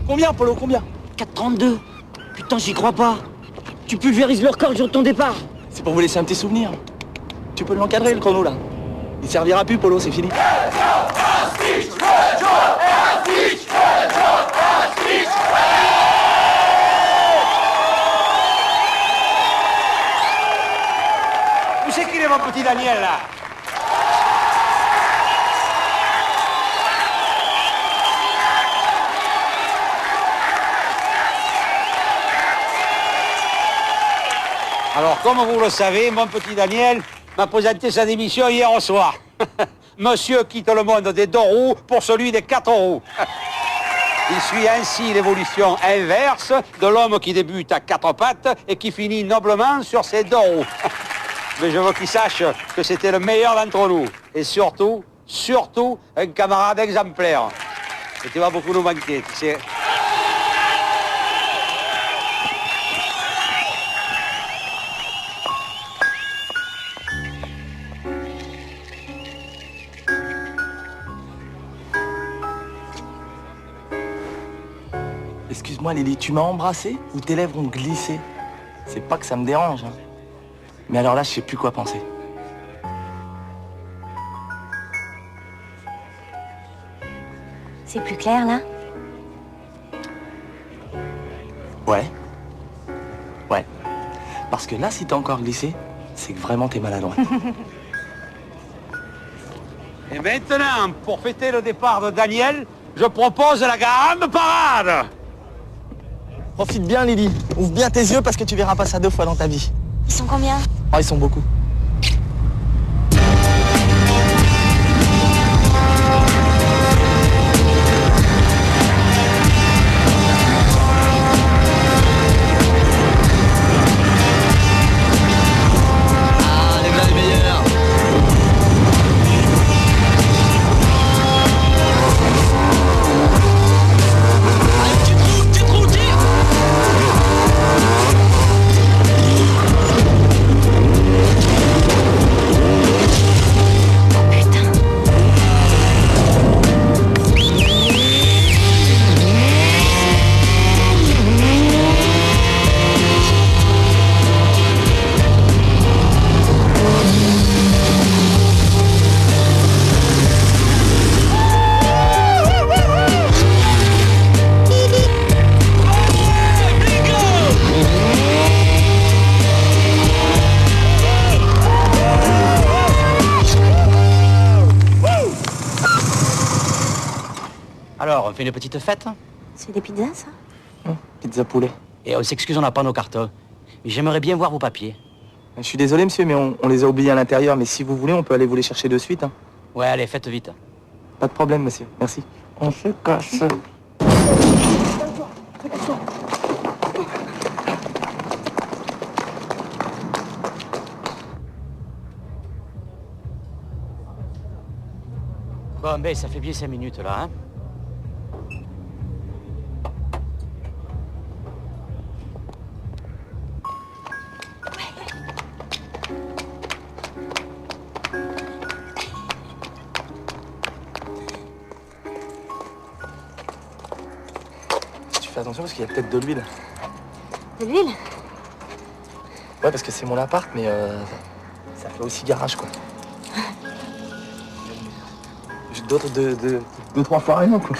Combien, Polo, combien? 4,32. Putain, j'y crois pas. Tu pulvérises le record le jour de ton départ. C'est pour vous laisser un petit souvenir. Tu peux l'encadrer, le chrono, là. Il servira plus, Polo, c'est fini. Où c'est qu'il est, mon petit Daniel, là? Alors, comme vous le savez, mon petit Daniel m'a présenté sa démission hier au soir. Monsieur quitte le monde des 2 roues pour celui des 4 roues. Il suit ainsi l'évolution inverse de l'homme qui débute à 4 pattes et qui finit noblement sur ses 2 roues. Mais je veux qu'il sache que c'était le meilleur d'entre nous. Et surtout, un camarade exemplaire. Et tu vas beaucoup nous manquer, tu sais. Excuse-moi, Lily, tu m'as embrassé ou tes lèvres ont glissé? C'est pas que ça me dérange, hein. Mais alors là, je sais plus quoi penser. C'est plus clair, là? Ouais. Ouais. Parce que là, si t'as encore glissé, c'est que vraiment t'es maladroit. Et maintenant, pour fêter le départ de Daniel, je propose la grande parade. Profite bien, Lily. Ouvre bien tes yeux parce que tu verras pas ça 2 fois dans ta vie. Ils sont combien? Oh, ils sont beaucoup. Alors, on fait une petite fête? C'est des pizzas, ça? Pizza poulet. Et on s'excuse, on n'a pas nos cartes. Mais j'aimerais bien voir vos papiers. Je suis désolé, monsieur, mais on les a oubliés à l'intérieur. Mais si vous voulez, on peut aller vous les chercher de suite, hein. Ouais, allez, faites vite. Pas de problème, monsieur. Merci. On se casse. Bon, ben, ça fait bien 5 minutes, là, hein? fais attention parce qu'il y a peut-être de l'huile. De l'huile? Ouais, parce que c'est mon appart, mais ça fait aussi garage, quoi. J'ai d'autres deux, trois fois rien, quoi.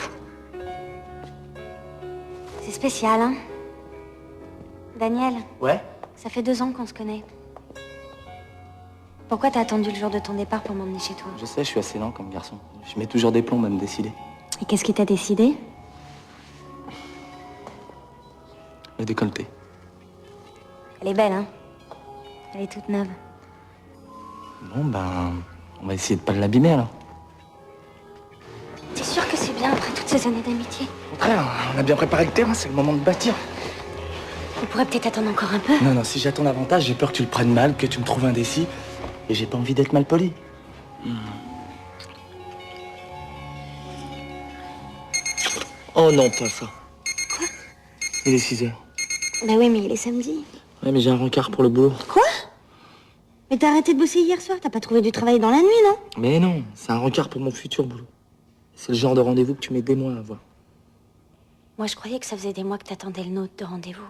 C'est spécial, hein? Daniel, Ouais? ça fait 2 ans qu'on se connaît. Pourquoi t'as attendu le jour de ton départ pour m'emmener chez toi? Je sais, je suis assez lent comme garçon. Je mets toujours des plombs à me décider. Et qu'est-ce qui t'a décidé? Le décolleté. Elle est belle, hein? Elle est toute neuve. Bon, ben, on va essayer de pas l'abîmer, alors. T'es sûr que c'est bien après toutes ces années d'amitié? Au contraire, on a bien préparé le terrain, c'est le moment de bâtir. On pourrait peut-être attendre encore un peu. Non, non, si j'attends davantage, j'ai peur que tu le prennes mal, que tu me trouves indécis. Et j'ai pas envie d'être mal poli. Oh non, pas ça. Quoi? Il est 6h. Bah oui, mais il est samedi. Ouais, mais j'ai un rencard pour le boulot. Quoi? Mais t'as arrêté de bosser hier soir, t'as pas trouvé du travail dans la nuit, non? Mais non, c'est un rencard pour mon futur boulot. C'est le genre de rendez-vous que tu mets des mois à avoir. Moi, je croyais que ça faisait des mois que t'attendais le nôtre de rendez-vous.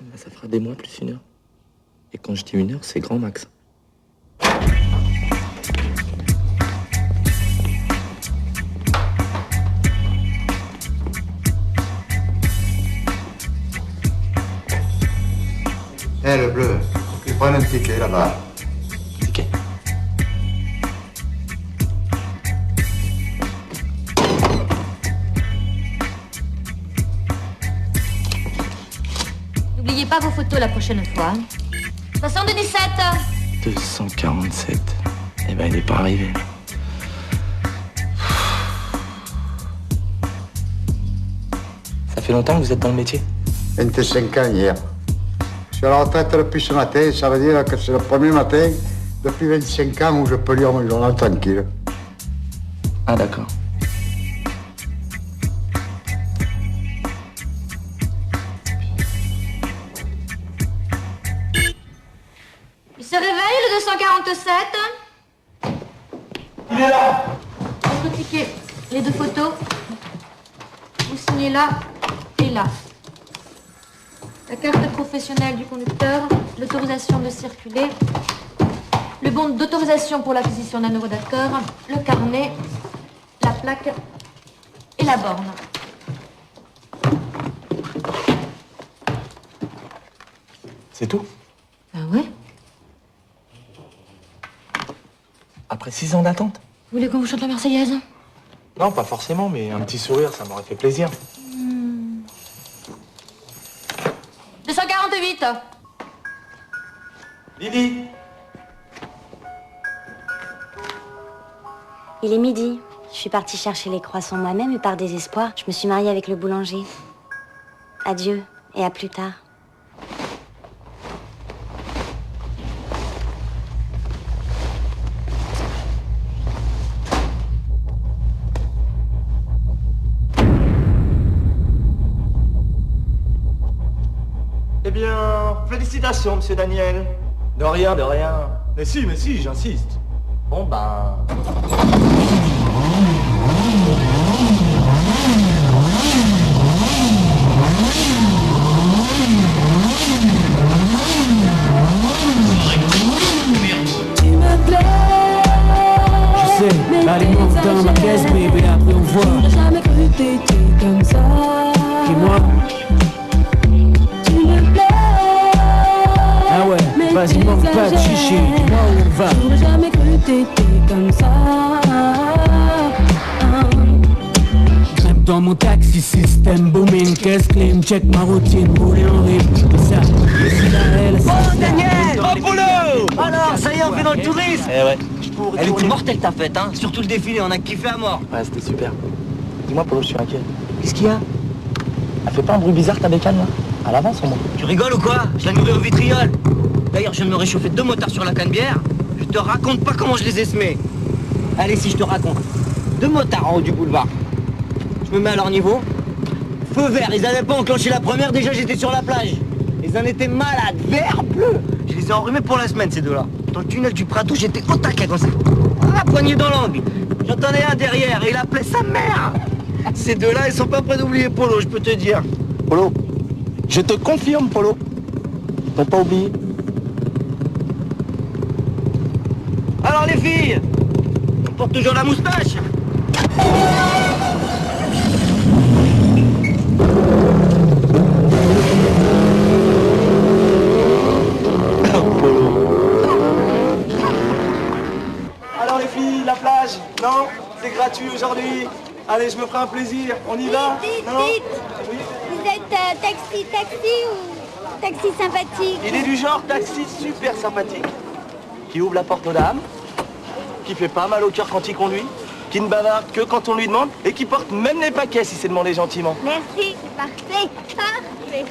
Bah, ça fera des mois plus 1 heure. Et quand je dis 1 heure, c'est grand max. Eh, le bleu, tu prends un ticket là-bas. Ticket. N'oubliez pas vos photos la prochaine fois. 77. 247. Eh ben, il n'est pas arrivé. Ça fait longtemps que vous êtes dans le métier? 25 ans hier. Je suis à la retraite depuis ce matin, ça veut dire que c'est le premier matin depuis 25 ans où je peux lire mon journal tranquille. Ah, d'accord. Il se réveille, le 247. Il est là! Votre ticket, les 2 photos. Vous signez là et là. La carte professionnelle du conducteur, l'autorisation de circuler, le bon d'autorisation pour l'acquisition d'un nouveau d'accord, le carnet, la plaque et la borne. C'est tout? Ah ouais? Après 6 ans d'attente? Vous voulez qu'on vous chante la Marseillaise? Non, pas forcément, mais un petit sourire, ça m'aurait fait plaisir. 248. Lily! Il est midi. Je suis partie chercher les croissants moi-même et par désespoir, je me suis mariée avec le boulanger. Adieu et à plus tard. Eh bien, félicitations, monsieur Daniel. De rien, de rien. Mais si, j'insiste. Bon, ben... Je sais, allez, monte dans ma caisse, bébé, après on voit. J'aurais jamais cru que t'étais comme ça. Et moi, Tu me plais. ah ouais, Mais vas-y, tes manque pas de exagères. chichi, dis-moi où on va. J'aurais jamais cru que t'étais comme ça. Grimpe dans mon taxi, système booming, caisse clean, check ma routine, rouler en rythme. Et ça, Oh Daniel! Oh boulot! Alors, ça y est, on fait dans le tourisme! Eh ouais. Elle était mortelle ta fête, hein? Surtout le défilé, on a kiffé à mort. Ouais, c'était super. Dis-moi, Polo, je suis inquiet. Qu'est-ce qu'il y a? Elle fait pas un bruit bizarre, ta bécane, là? À l'avance, au moins. Tu rigoles ou quoi? Je la nourris au vitriol. D'ailleurs, je viens de me réchauffer 2 motards sur la canne-bière. Je te raconte pas comment je les ai semés. Allez, si je te raconte. 2 motards en haut du boulevard. Je me mets à leur niveau. Feu vert, ils avaient pas enclenché la première, déjà j'étais sur la plage. Ils en étaient malades, vert, bleu. Je les ai enrhumés pour la semaine, ces deux-là. Dans le tunnel du Prato, j'étais au taquet comme ça. Ah, poignée dans l'angle. J'entendais un derrière et il appelait sa mère. Ces deux-là, ils sont pas prêts d'oublier Polo, je peux te dire. Polo, je te confirme, Polo. Ils t'ont pas oublié. Alors les filles, on porte toujours la moustache. Alors les filles, la plage? Non? C'est gratuit aujourd'hui. Allez, je me ferai un plaisir. On y va? Non? Oui. Vous êtes taxi ou taxi sympathique? Il est du genre taxi super sympathique. Qui ouvre la porte aux dames. Qui fait pas mal au cœur quand il conduit. Qui ne bavarde que quand on lui demande. Et qui porte même les paquets si c'est demandé gentiment. Merci, parfait, parfait.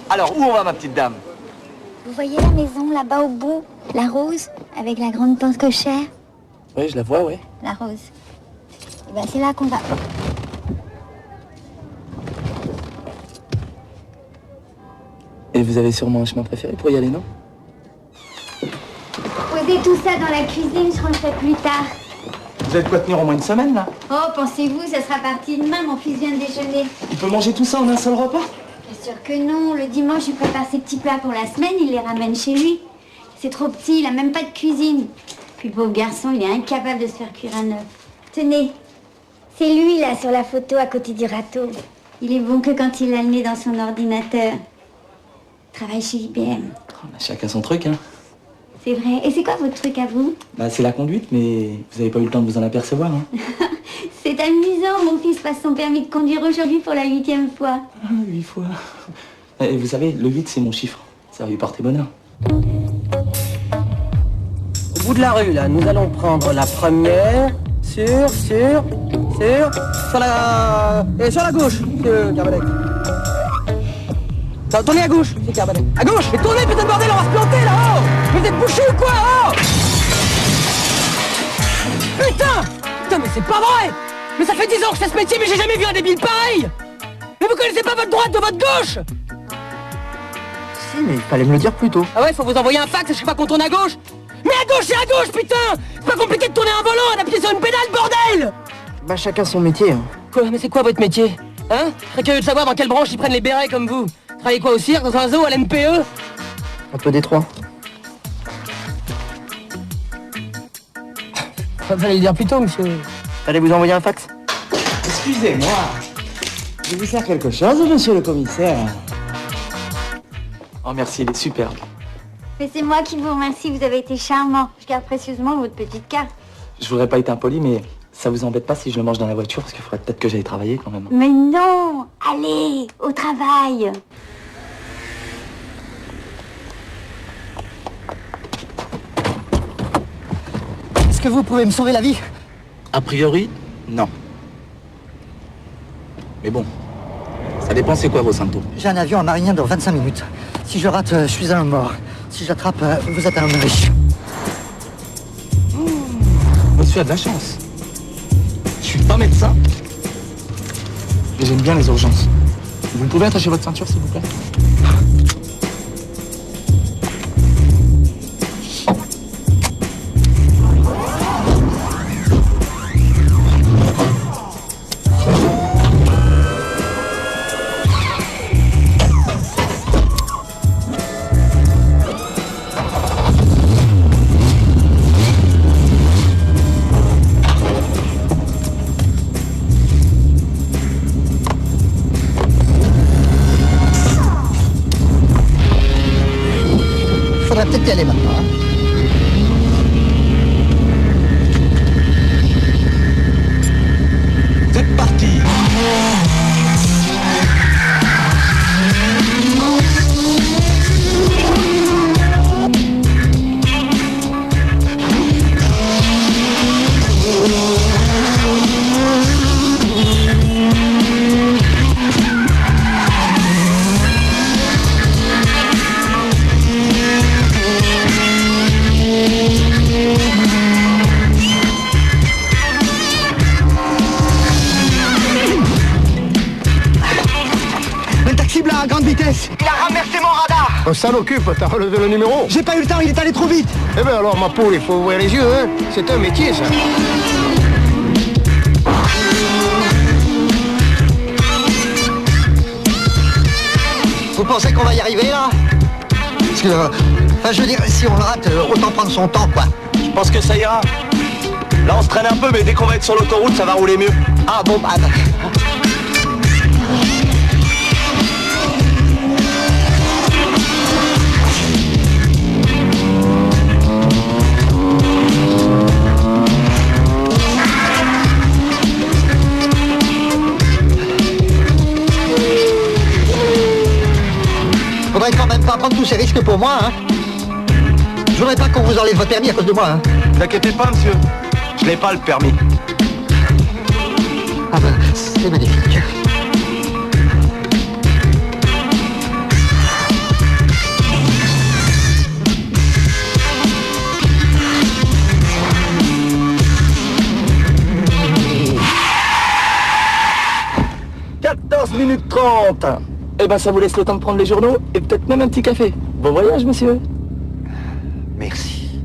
Alors, où on va, ma petite dame? Vous voyez la maison là-bas au bout? La rose, avec la grande porte cochère? Oui, je la vois, oui. La rose. Eh ben, c'est là qu'on va. Et vous avez sûrement un chemin préféré pour y aller, non? Posez tout ça dans la cuisine, je rentrerai plus tard. Vous allez de quoi tenir au moins une semaine, là? Oh, pensez-vous, ça sera parti demain, mon fils vient de déjeuner. Il peut manger tout ça en un seul repas? Bien sûr que non, le dimanche, il prépare ses petits plats pour la semaine, il les ramène chez lui. C'est trop petit, il a même pas de cuisine. Puis le pauvre garçon, il est incapable de se faire cuire un œuf. Tenez, c'est lui, là, sur la photo, à côté du râteau. Il est bon que quand il a le nez dans son ordinateur. Il travaille chez IBM. Oh, bah, chacun son truc, hein. C'est vrai. Et c'est quoi votre truc à vous? Bah, c'est la conduite, mais vous avez pas eu le temps de vous en apercevoir, hein. C'est amusant, mon fils passe son permis de conduire aujourd'hui pour la 8e fois. Ah, 8 fois. Et vous savez, le 8, c'est mon chiffre. Ça va lui porter bonheur. Au bout de la rue, là, nous allons prendre la première sur la gauche, monsieur Carbonec. Tournez à gauche, monsieur Carbonec. À gauche, mais tournez, putain de bordel, on va se planter là-haut. Vous êtes bouché ou quoi, oh? Putain, mais c'est pas vrai. Mais ça fait 10 ans que je fais ce métier, mais j'ai jamais vu un débile pareil. Mais vous connaissez pas votre droite de votre gauche? Si, mais il fallait me le dire plus tôt. Ah ouais, faut vous envoyer un fax à chaque fois qu'on tourne à gauche. Mais à gauche, c'est à gauche, putain. C'est pas compliqué de tourner un volant, d'appuyer sur une pédale, bordel. Bah, chacun son métier, hein. Quoi? Mais c'est quoi votre métier? Hein? Je serais curieux de savoir dans quelle branche ils prennent les bérets comme vous. Travaillez quoi, au cirque, dans un zoo, à l'NPE? Un peu détroit. Fallait le dire plus tôt, monsieur. Allez vous envoyer un fax. Excusez-moi. Je vais vous faire quelque chose, monsieur le commissaire. Oh, merci, il est superbe. Mais c'est moi qui vous remercie, vous avez été charmant. Je garde précieusement votre petite carte. Je voudrais pas être impoli, mais ça vous embête pas si je le mange dans la voiture, parce qu'il faudrait peut-être que j'aille travailler quand même. Mais non! Allez, au travail! Est-ce que vous pouvez me sauver la vie? A priori, non. Mais bon, ça dépend c'est quoi vos symptômes. J'ai un avion à Marignan dans 25 minutes. Si je rate, je suis un homme mort. Si je l'attrape, vous êtes un homme riche. Monsieur a de la chance. Je suis pas médecin, mais j'aime bien les urgences. Vous pouvez attacher votre ceinture, s'il vous plaît? Faudrait peut-être y aller maintenant. Hein. C'est parti. Un taxi blanc à grande vitesse. Il a renversé mon radar. On s'en occupe, t'as relevé le numéro. J'ai pas eu le temps, il est allé trop vite. Eh ben alors, ma poule, il faut ouvrir les yeux, hein. C'est un métier, ça. Vous pensez qu'on va y arriver, là? Parce que, enfin, je veux dire, si on le rate, autant prendre son temps, quoi. Je pense que ça ira. Là, on se traîne un peu, mais dès qu'on va être sur l'autoroute, ça va rouler mieux. Ah bon, bah... Faudrait quand même pas prendre tous ces risques pour moi, hein. Je voudrais pas qu'on vous enlève votre permis à cause de moi, hein. N'inquiétez pas, monsieur. Je n'ai pas le permis. Ah ben, c'est magnifique. « 14 minutes 30. Eh ben, ça vous laisse le temps de prendre les journaux et peut-être même un petit café. Bon voyage, monsieur. Merci.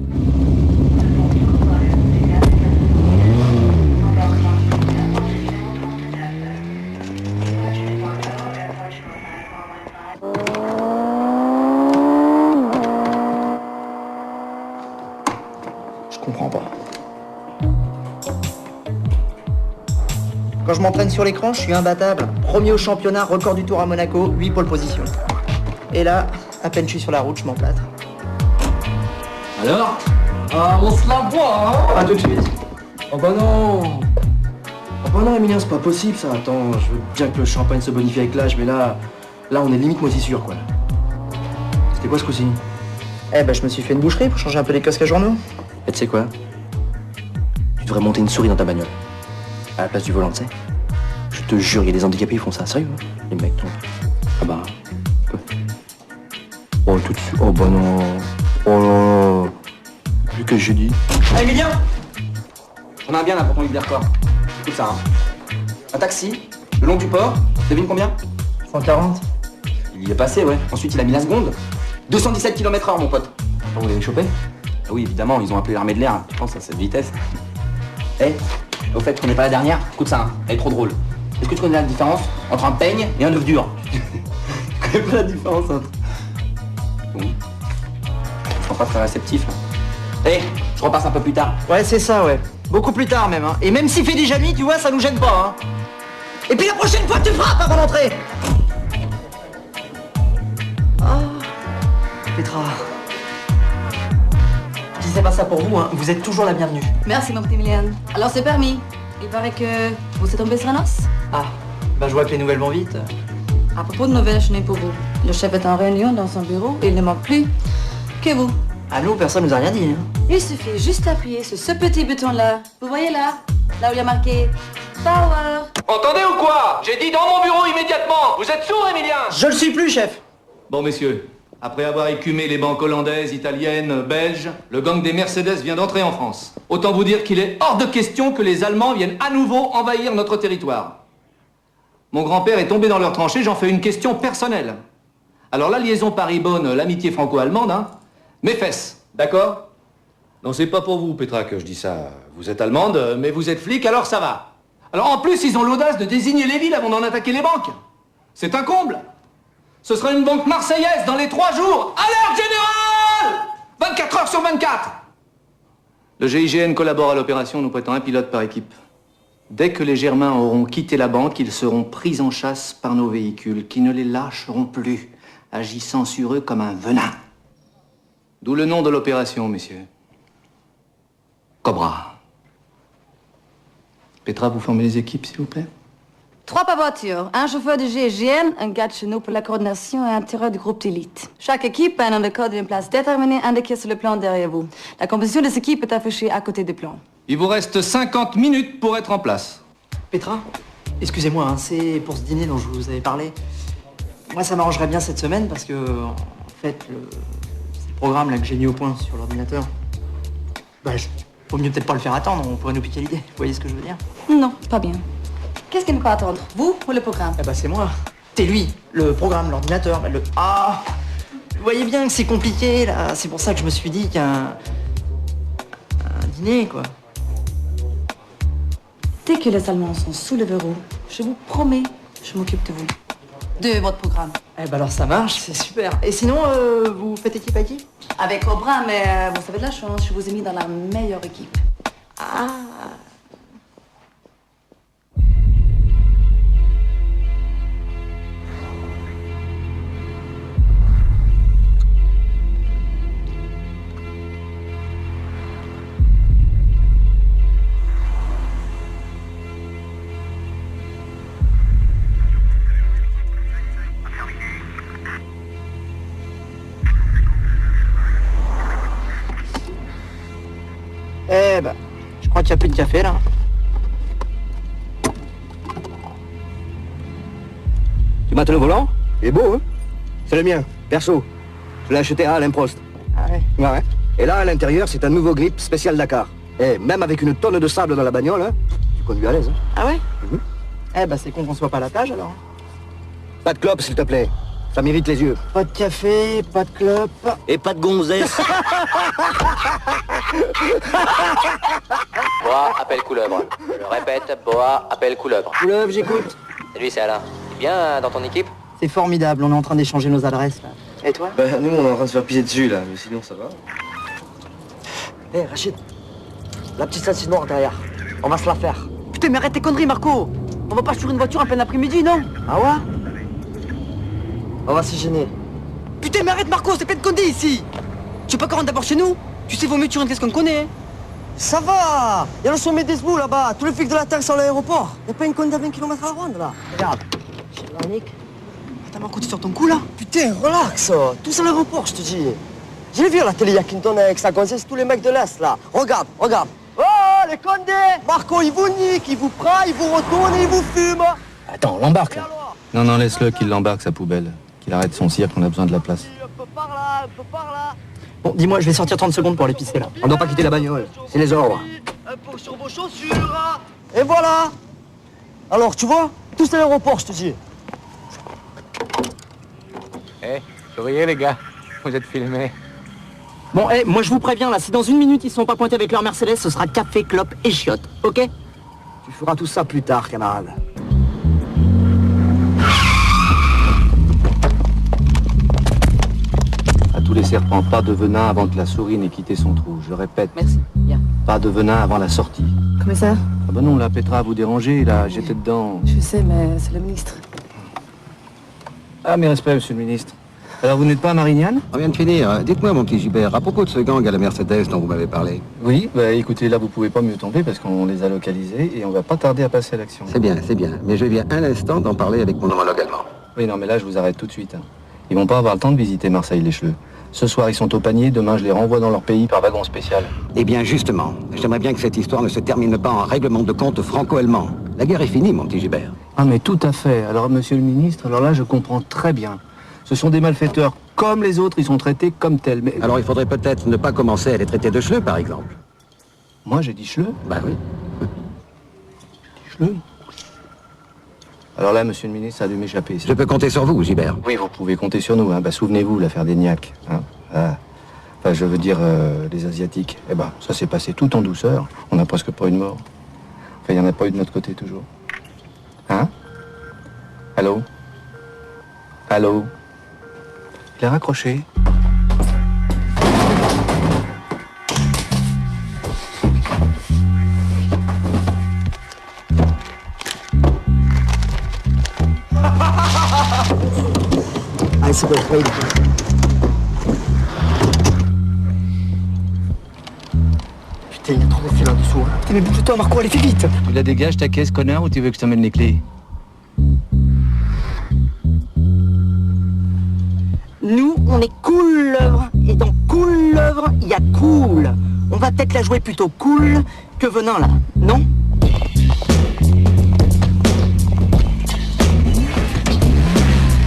Je comprends pas. Quand je m'entraîne sur l'écran, je suis imbattable. Premier au championnat, record du tour à Monaco, 8 pole position. Et là, à peine je suis sur la route, je m'emplâtre. Alors on se la voit, hein. À tout de suite. Oh bah non. Oh bah non, Emilien, c'est pas possible ça. Attends, je veux bien que le champagne se bonifie avec l'âge, mais là, on est limite moisissure, quoi. C'était quoi ce coup-ci? Eh ben, je me suis fait une boucherie pour changer un peu les kiosques à journaux. Et tu sais quoi? Tu devrais monter une souris dans ta bagnole. À la place du volant, tu sais. Je te jure, il y a des handicapés, ils font ça, sérieux, hein. Les mecs, toi. Ah bah... Quoi? Oh, tout de suite... Oh bah non... Oh là là... Vu que je dis... Ah, Emilien! On a un bien là pour ton livre des records. Écoute ça, hein. Un taxi, le long du port, devine combien? 140. Il y est passé, ouais. Ensuite, il a mis la seconde. 217 km/h, mon pote. Oh, vous l'avez chopé? Ah oui, évidemment, ils ont appelé l'armée de l'air. Je pense à cette vitesse. Eh, au fait, tu connais pas la dernière? Écoute ça, hein. Elle est trop drôle. Est-ce que tu connais la différence entre un peigne et un œuf dur? Tu connais pas la différence entre... Oui. Je sens pas très réceptif, là. Eh, je repasse un peu plus tard. Ouais, c'est ça, ouais. Beaucoup plus tard, même, hein. Et même s'il fait déjà nuit, tu vois, ça nous gêne pas, hein. Et puis la prochaine fois, tu frappes avant d'entrer. Petra. Je disais pas ça pour vous, hein. Vous êtes toujours la bienvenue. Merci, mon petit Emilien. Alors, c'est permis. Il paraît que vous êtes tombé sur un os. Ah, bah je vois que les nouvelles vont vite. À propos de nouvelles, je n'ai pour vous. Le chef est en réunion dans son bureau et il ne manque plus que vous. À nous, personne nous a rien dit, hein. Il suffit juste d'appuyer sur ce petit bouton-là. Vous voyez là? Là où il y a marqué Power. Entendez ou quoi? J'ai dit dans mon bureau immédiatement. Vous êtes sourd, Emilien? Je le suis plus, chef. Bon, messieurs, après avoir écumé les banques hollandaises, italiennes, belges, le gang des Mercedes vient d'entrer en France. Autant vous dire qu'il est hors de question que les Allemands viennent à nouveau envahir notre territoire. Mon grand-père est tombé dans leur tranchée, j'en fais une question personnelle. Alors la liaison Paris-Bonn, l'amitié franco-allemande, hein, mes fesses, d'accord? Non, c'est pas pour vous, Petra, que je dis ça. Vous êtes allemande, mais vous êtes flic, alors ça va. Alors en plus, ils ont l'audace de désigner les villes avant d'en attaquer les banques. C'est un comble. Ce sera une banque marseillaise dans les 3 jours. Alerte générale! 24 heures sur 24. Le GIGN collabore à l'opération, nous prêtons un pilote par équipe. Dès que les Germains auront quitté la banque, ils seront pris en chasse par nos véhicules, qui ne les lâcheront plus, agissant sur eux comme un venin. D'où le nom de l'opération, messieurs. Cobra. Petra, vous formez les équipes, s'il vous plaît? 3 par voiture, un chauffeur de GIGN, un gars de chez nous pour la coordination et un tireur du groupe d'élite. Chaque équipe a un nom de code et une place déterminée indiquée sur le plan derrière vous. La composition de cette équipe est affichée à côté du plan. Il vous reste 50 minutes pour être en place. Petra, excusez-moi, hein, c'est pour ce dîner dont je vous avais parlé. Moi, ça m'arrangerait bien cette semaine parce que, en fait, c'est le programme là, que j'ai mis au point sur l'ordinateur. Bah, faut mieux peut-être pas le faire attendre, on pourrait nous piquer l'idée. Vous voyez ce que je veux dire? Non, pas bien. Qu'est-ce qu'il ne peut pas attendre? Vous ou le programme? Eh bah, c'est moi. C'est lui, le programme, l'ordinateur, le... Ah! voyez bien que c'est compliqué, là. C'est pour ça que je me suis dit un dîner, quoi. Dès que les Allemands sont sous le verrou, je vous promets, je m'occupe de vous. De votre programme. Eh ben alors ça marche, c'est super. Et sinon, vous faites équipe à qui? Avec Aubrin, mais vous avez de la chance, je vous ai mis dans la meilleure équipe. Ah. Eh ben, je crois qu'il n'y a plus de café, là. Tu mates le volant? Il est beau, hein? C'est le mien, perso. Je l'ai acheté à Alain Prost. Ah ouais? Ouais. Et là, à l'intérieur, c'est un nouveau grip spécial Dakar. Et même avec une tonne de sable dans la bagnole, hein, tu conduis à l'aise. Hein? Ah ouais? Eh ben, c'est con qu'on soit pas à la plage, alors. Pas de clope, s'il te plaît. Ça m'irrite les yeux. Pas de café, pas de clope. Et pas de gonzesse. Bois, appelle couleuvre. Je répète, Bois, appelle couleuvre. Couleuvre, j'écoute. Salut, c'est Alain. Tu es bien dans ton équipe? C'est formidable, on est en train d'échanger nos adresses, là. Et toi? Bah, nous, on est en train de se faire pisser dessus, là, mais sinon, ça va. Hé, Rachid, la petite salsine noire derrière. On va se la faire. Putain, mais arrête tes conneries, Marco. On va pas sur une voiture en plein après-midi, non? Ah ouais? On va se gêner. Putain, mais arrête, Marco, c'est plein de conneries ici. Tu veux pas qu'on rentre d'abord chez nous? Tu sais, vaut mieux que tu rentres qu'est-ce qu'on connaît. Ça va. Il y a le sommet des Zbou là-bas. Tous les flics de la Terre sont à l'aéroport. Y a pas une conne à 20 km à la ronde, là. Regarde. Chez Yannick. Attends, Marco, tu sors ton cou, là? Putain, relax. Tous à l'aéroport, je te dis. J'ai vu à la télé, il y a Clinton avec sa gonzesse, tous les mecs de l'Est, là. Regarde, regarde. Oh, les condés. Marco, il vous nique, il vous prend, il vous retourne et il vous fume. Attends, on l'embarque, là. Non, laisse-le qu'il l'embarque, sa poubelle. Qu'il arrête son cirque, on a besoin de la place. Bon, dis-moi, je vais sortir 30 secondes pour aller pisser, là. On doit pas quitter la bagnole. C'est les ordres. Impôt sur vos chaussures. Et voilà. Alors, tu vois, tous à l'aéroport, je te dis. Eh, souriez les gars, vous êtes filmés. Bon, moi je vous préviens, là, si dans une minute ils sont pas pointés avec leur Mercedes, ce sera café, clope et chiottes, ok? Tu feras tout ça plus tard, camarade. À tous les serpents, pas de venin avant que la souris n'ait quitté son trou. Je répète. Merci, bien. Pas de venin avant la sortie. Comment ça? Ah ben non, la Petra vous déranger, là, j'étais dedans. Je sais, mais c'est le ministre. Ah, mes respects, monsieur le ministre. Alors, vous n'êtes pas à Marignane? On vient de finir. Dites-moi, mon petit Gilbert, à propos de ce gang à la Mercedes dont vous m'avez parlé. Oui, bah écoutez, là, vous pouvez pas mieux tomber parce qu'on les a localisés et on va pas tarder à passer à l'action. C'est bien. Mais je viens à l'instant d'en parler avec mon homologue allemand. Oui, non, mais là, je vous arrête tout de suite. Ils vont pas avoir le temps de visiter Marseille-les-Cheleux. Ce soir, ils sont au panier, demain, je les renvoie dans leur pays par wagon spécial. Eh bien, justement, j'aimerais bien que cette histoire ne se termine pas en règlement de compte franco-allemand. La guerre est finie, mon petit Gilbert. Ah, mais tout à fait. Alors, monsieur le ministre, alors là, je comprends très bien. Ce sont des malfaiteurs comme les autres, ils sont traités comme tels, mais... Alors, il faudrait peut-être ne pas commencer à les traiter de chleux, par exemple. Moi, j'ai dit chleux? Bah oui. Chleux? Alors là, monsieur le ministre, ça a dû m'échapper. Je peux compter sur vous, Gilbert. Oui, vous pouvez compter sur nous. Hein. Bah, souvenez-vous, l'affaire des Niaques. Hein. Ah. Enfin, je veux dire, les Asiatiques. Eh ben, ça s'est passé tout en douceur. On n'a presque pas eu de mort. Enfin, il n'y en a pas eu de notre côté, toujours. Hein? Allô? Allô? Il a raccroché. Ah, c'est bon, oui. Putain, il y a trop de fil en dessous. Hein. Putain, mais bouge-toi, Marco, allez, fais vite. Tu la dégages ta caisse, connard, ou tu veux que je t'emmène les clés? Nous, on est couleuvre. Et dans couleuvre, il y a cool. On va peut-être la jouer plutôt cool que venant là, non?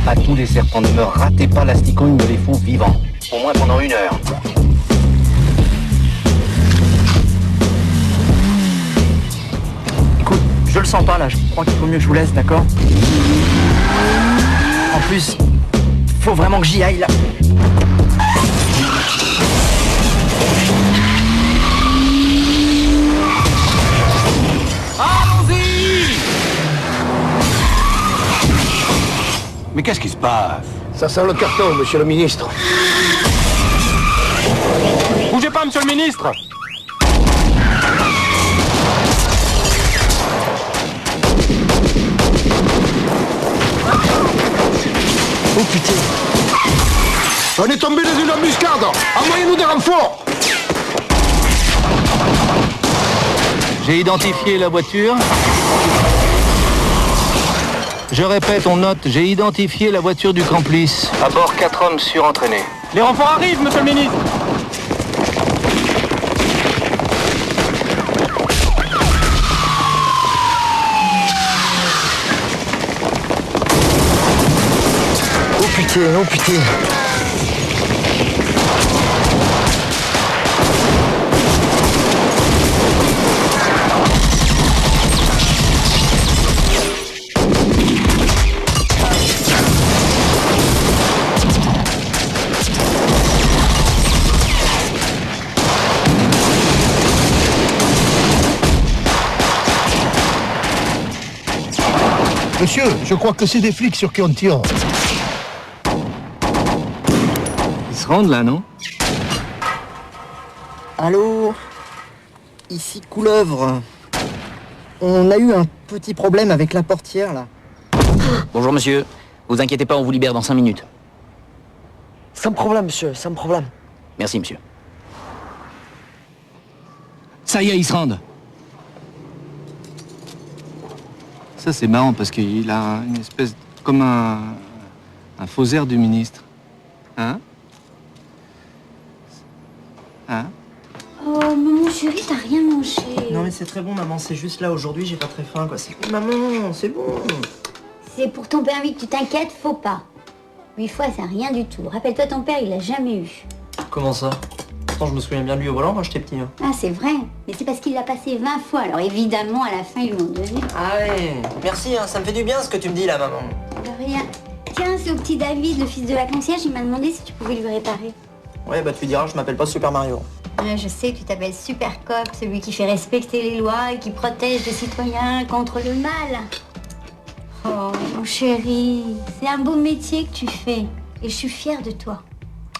À tous les serpents, ne me ratez pas l'asticot, ils me les font vivants. Au moins pendant 1 heure. Écoute, je le sens pas là, je crois qu'il vaut mieux que je vous laisse, d'accord? En plus, faut vraiment que j'y aille là. Mais qu'est-ce qui se passe? Ça sent le carton, monsieur le ministre. Bougez pas, monsieur le ministre! Oh putain! On est tombé dans une embuscade! Envoyez-nous des renforts! J'ai identifié la voiture. Je répète, on note, j'ai identifié la voiture du complice. À bord, 4 hommes surentraînés. Les renforts arrivent, monsieur le ministre! Oh putain, oh putain! Monsieur, je crois que c'est des flics sur qui on tire. Ils se rendent là, non? Allô? Ici Couleuvre. On a eu un petit problème avec la portière, là. Bonjour monsieur, vous inquiétez pas, on vous libère dans 5 minutes. Sans problème, monsieur, sans problème. Merci monsieur. Ça y est, ils se rendent. Ça, c'est marrant parce qu'il a une espèce... comme un faux air du ministre. Hein? Hein? Oh, maman chérie, t'as rien mangé. Non mais c'est très bon, maman, c'est juste là, aujourd'hui, j'ai pas très faim, quoi. Maman, c'est bon. C'est pour ton permis que tu t'inquiètes, faut pas. 8 fois, c'est rien du tout. Rappelle-toi, ton père, il l'a jamais eu. Comment ça? Pourtant, je me souviens bien de lui au volant quand j'étais petit. Hein. Ah, c'est vrai. Mais c'est parce qu'il l'a passé 20 fois. Alors évidemment, à la fin, ils lui ont donné. Ah ouais. Merci, hein, ça me fait du bien ce que tu me dis là, maman. De rien. Tiens, c'est au petit David, le fils de la concierge, il m'a demandé si tu pouvais lui réparer. Ouais, bah tu lui diras, je m'appelle pas Super Mario. Ouais, je sais, tu t'appelles Super Cop, celui qui fait respecter les lois et qui protège les citoyens contre le mal. Oh, mon chéri, c'est un beau métier que tu fais. Et je suis fière de toi.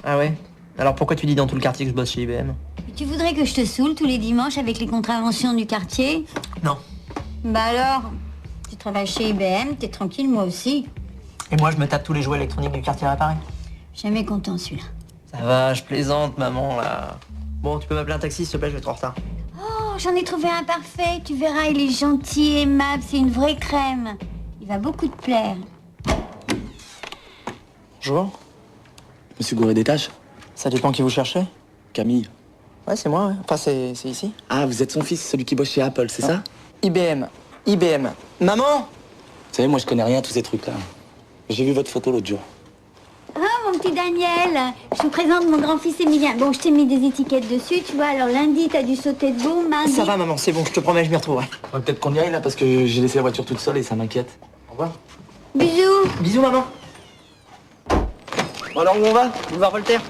Ah ouais? Alors pourquoi tu dis dans tout le quartier que je bosse chez IBM? Et tu voudrais que je te saoule tous les dimanches avec les contraventions du quartier? Non. Bah alors, tu travailles chez IBM, t'es tranquille, moi aussi. Et moi, je me tape tous les jouets électroniques du quartier réparé. Jamais content celui-là. Ça va, je plaisante, maman, là. Bon, tu peux m'appeler un taxi, s'il te plaît, je vais être en retard. Oh, j'en ai trouvé un parfait, tu verras, il est gentil, aimable, c'est une vraie crème. Il va beaucoup te plaire. Bonjour. Monsieur Gouré des tâches? Ça dépend qui vous cherchez. Camille. Ouais, c'est moi, ouais. Enfin, c'est ici. Ah, vous êtes son fils, celui qui bosse chez Apple, c'est ça? IBM. IBM. Maman! Vous savez, moi je connais rien à tous ces trucs-là. J'ai vu votre photo l'autre jour. Oh, mon petit Daniel, je te présente mon grand-fils Emilien. Bon, je t'ai mis des étiquettes dessus, tu vois, alors lundi, t'as dû sauter de boum, mardi... Ça va, maman, c'est bon, je te promets, je m'y retrouverai. Ouais, peut-être qu'on y aille là, parce que j'ai laissé la voiture toute seule et ça m'inquiète. Au revoir. Bisous. Bisous, maman. Bon, alors où on va? Boulevard Voltaire.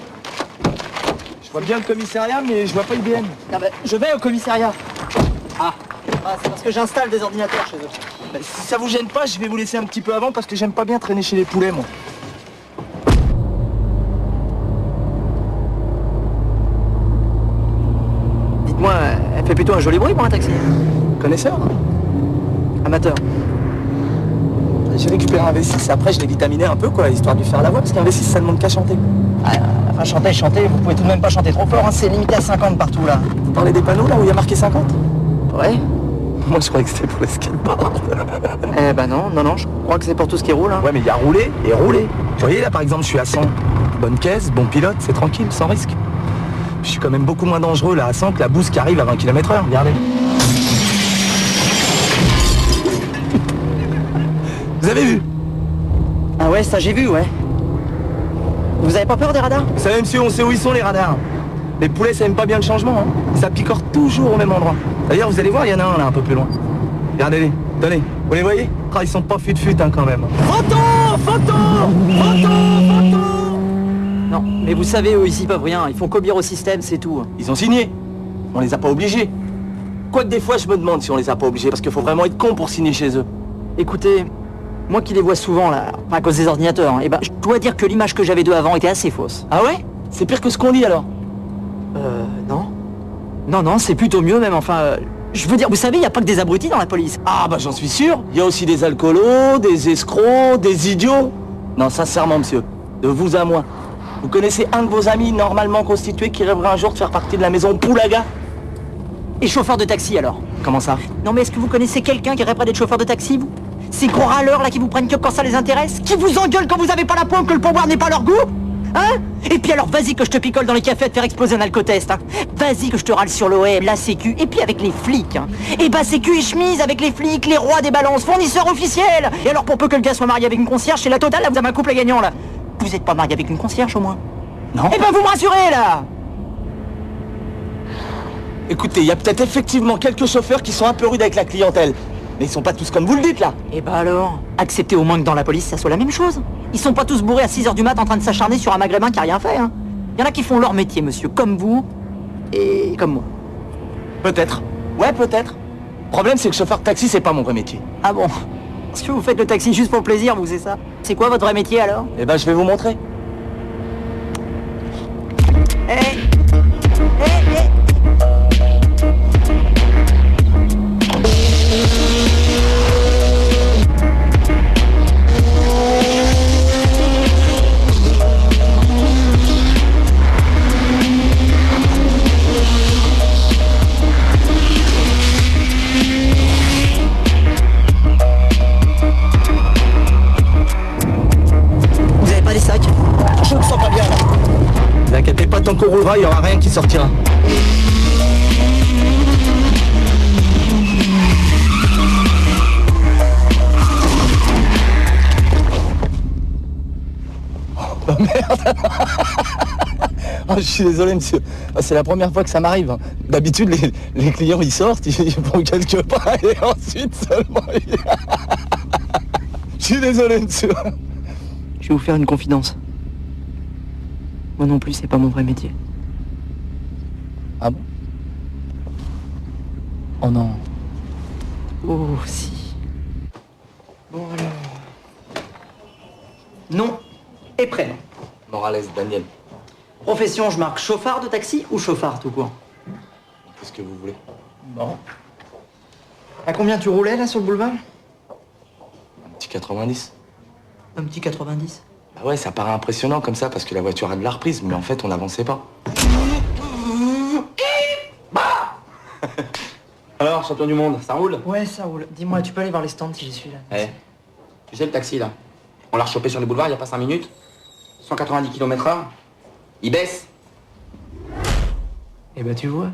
Je vois bien le commissariat, mais je vois pas IBM. Ah bah, je vais au commissariat. Ah, c'est parce que j'installe des ordinateurs chez eux. Bah, si ça vous gêne pas, je vais vous laisser un petit peu avant parce que j'aime pas bien traîner chez les poulets, moi. Dites-moi, elle fait plutôt un joli bruit pour un taxi. Connaisseur, hein? Amateur. J'ai récupéré un V6, après je l'ai vitaminé un peu, quoi, histoire de lui faire la voix, parce qu'un V6, ça demande qu'à chanter. Enfin, chanter, vous pouvez tout de même pas chanter trop fort, hein, c'est limité à 50 partout, là. Vous parlez des panneaux, là, où il y a marqué 50? Ouais. Moi, je croyais que c'était pour les skateboards. Eh ben non, je crois que c'est pour tout ce qui roule, hein. Ouais, mais il y a roulé et roulé. Vous voyez, là, par exemple, je suis à 100. Bonne caisse, bon pilote, c'est tranquille, sans risque. Je suis quand même beaucoup moins dangereux, là, à 100, que la bouse qui arrive à 20 km/h, regardez. Vous avez vu? Ah ouais, ça j'ai vu, ouais. Vous avez pas peur des radars? Vous savez, monsieur, on sait où ils sont, les radars. Les poulets, ça aime pas bien le changement, hein. Ça picore toujours au même endroit. D'ailleurs, vous allez voir, il y en a un, là, un peu plus loin. Regardez-les, tenez, vous les voyez? Ah, ils sont pas fut-fut, hein, quand même. Photo! Non, mais vous savez, eux, ici, ils peuvent rien. Ils font qu'obéir au système, c'est tout. Ils ont signé. On les a pas obligés. Quoique des fois, je me demande si on les a pas obligés, parce qu'il faut vraiment être con pour signer chez eux. Écoutez, Moi qui les vois souvent, là, à cause des ordinateurs, hein, et ben, je dois dire que l'image que j'avais d'eux avant était assez fausse. Ah ouais? C'est pire que ce qu'on dit alors? Non. Non, c'est plutôt mieux même, enfin... je veux dire, vous savez, il n'y a pas que des abrutis dans la police. Ah bah j'en suis sûr. Il y a aussi des alcoolos, des escrocs, des idiots. Non, sincèrement, monsieur, de vous à moi. Vous connaissez un de vos amis normalement constitué qui rêverait un jour de faire partie de la maison Poulaga? Et chauffeur de taxi, alors? Comment ça? Non, mais est-ce que vous connaissez quelqu'un qui rêverait d'être chauffeur de taxi, vous? Ces gros râleurs, là, qui vous prennent que quand ça les intéresse? Qui vous engueulent quand vous avez pas la pomme, que le pourboire n'est pas leur goût? Hein? Et puis alors, vas-y que je te picole dans les cafés à te faire exploser un alcotest, hein. Vas-y que je te râle sur l'OM, la sécu, et puis avec les flics, hein. Et bah sécu et chemise avec les flics, les rois des balances, fournisseurs officiels. Et alors pour peu que le gars soit marié avec une concierge, c'est la totale, là, vous avez un couple gagnant, là. Vous êtes pas marié avec une concierge, au moins? Non. Eh ben vous me rassurez, là. Écoutez, il y a peut-être effectivement quelques chauffeurs qui sont un peu rudes avec la clientèle. Mais ils sont pas tous comme vous le dites, là. Et bah alors, acceptez au moins que dans la police, ça soit la même chose. Ils sont pas tous bourrés à 6h du mat en train de s'acharner sur un maghrébin qui a rien fait, hein. Il y en a qui font leur métier, monsieur, comme vous et comme moi. Peut-être. Ouais, peut-être. Le problème, c'est que chauffeur de taxi, c'est pas mon vrai métier. Ah bon? Parce que vous faites le taxi juste pour le plaisir, vous, c'est ça? C'est quoi votre vrai métier, alors? Eh ben, je vais vous montrer. Hey! Vous avez pas des sacs? Je me sens pas bien, là. Ne vous inquiétez pas, tant qu'on roulera, il y aura rien qui sortira. Oh merde. Oh, je suis désolé, monsieur. C'est la première fois que ça m'arrive, hein. D'habitude, les clients, ils sortent, ils font quelques pas et ensuite seulement... Je suis désolé, monsieur. Je vais vous faire une confidence. Moi non plus, c'est pas mon vrai métier. Ah bon? Oh non. Oh si. Bon alors... Nom et prénom. Morales, Daniel. Profession, je marque chauffard de taxi ou chauffard tout court? Qu'est-ce que vous voulez? Bon. À combien tu roulais là sur le boulevard? Un petit 90. Un petit 90? Bah ouais, ça paraît impressionnant comme ça parce que la voiture a de la reprise, mais en fait, on n'avançait pas. Alors, champion du monde, ça roule? Ouais, ça roule. Dis-moi, tu peux aller voir les stands si j'y suis là? Eh, tu sais le taxi là? On l'a rechopé sur le boulevard il y a pas 5 minutes. 190 km/h. Il baisse. Eh ben tu vois,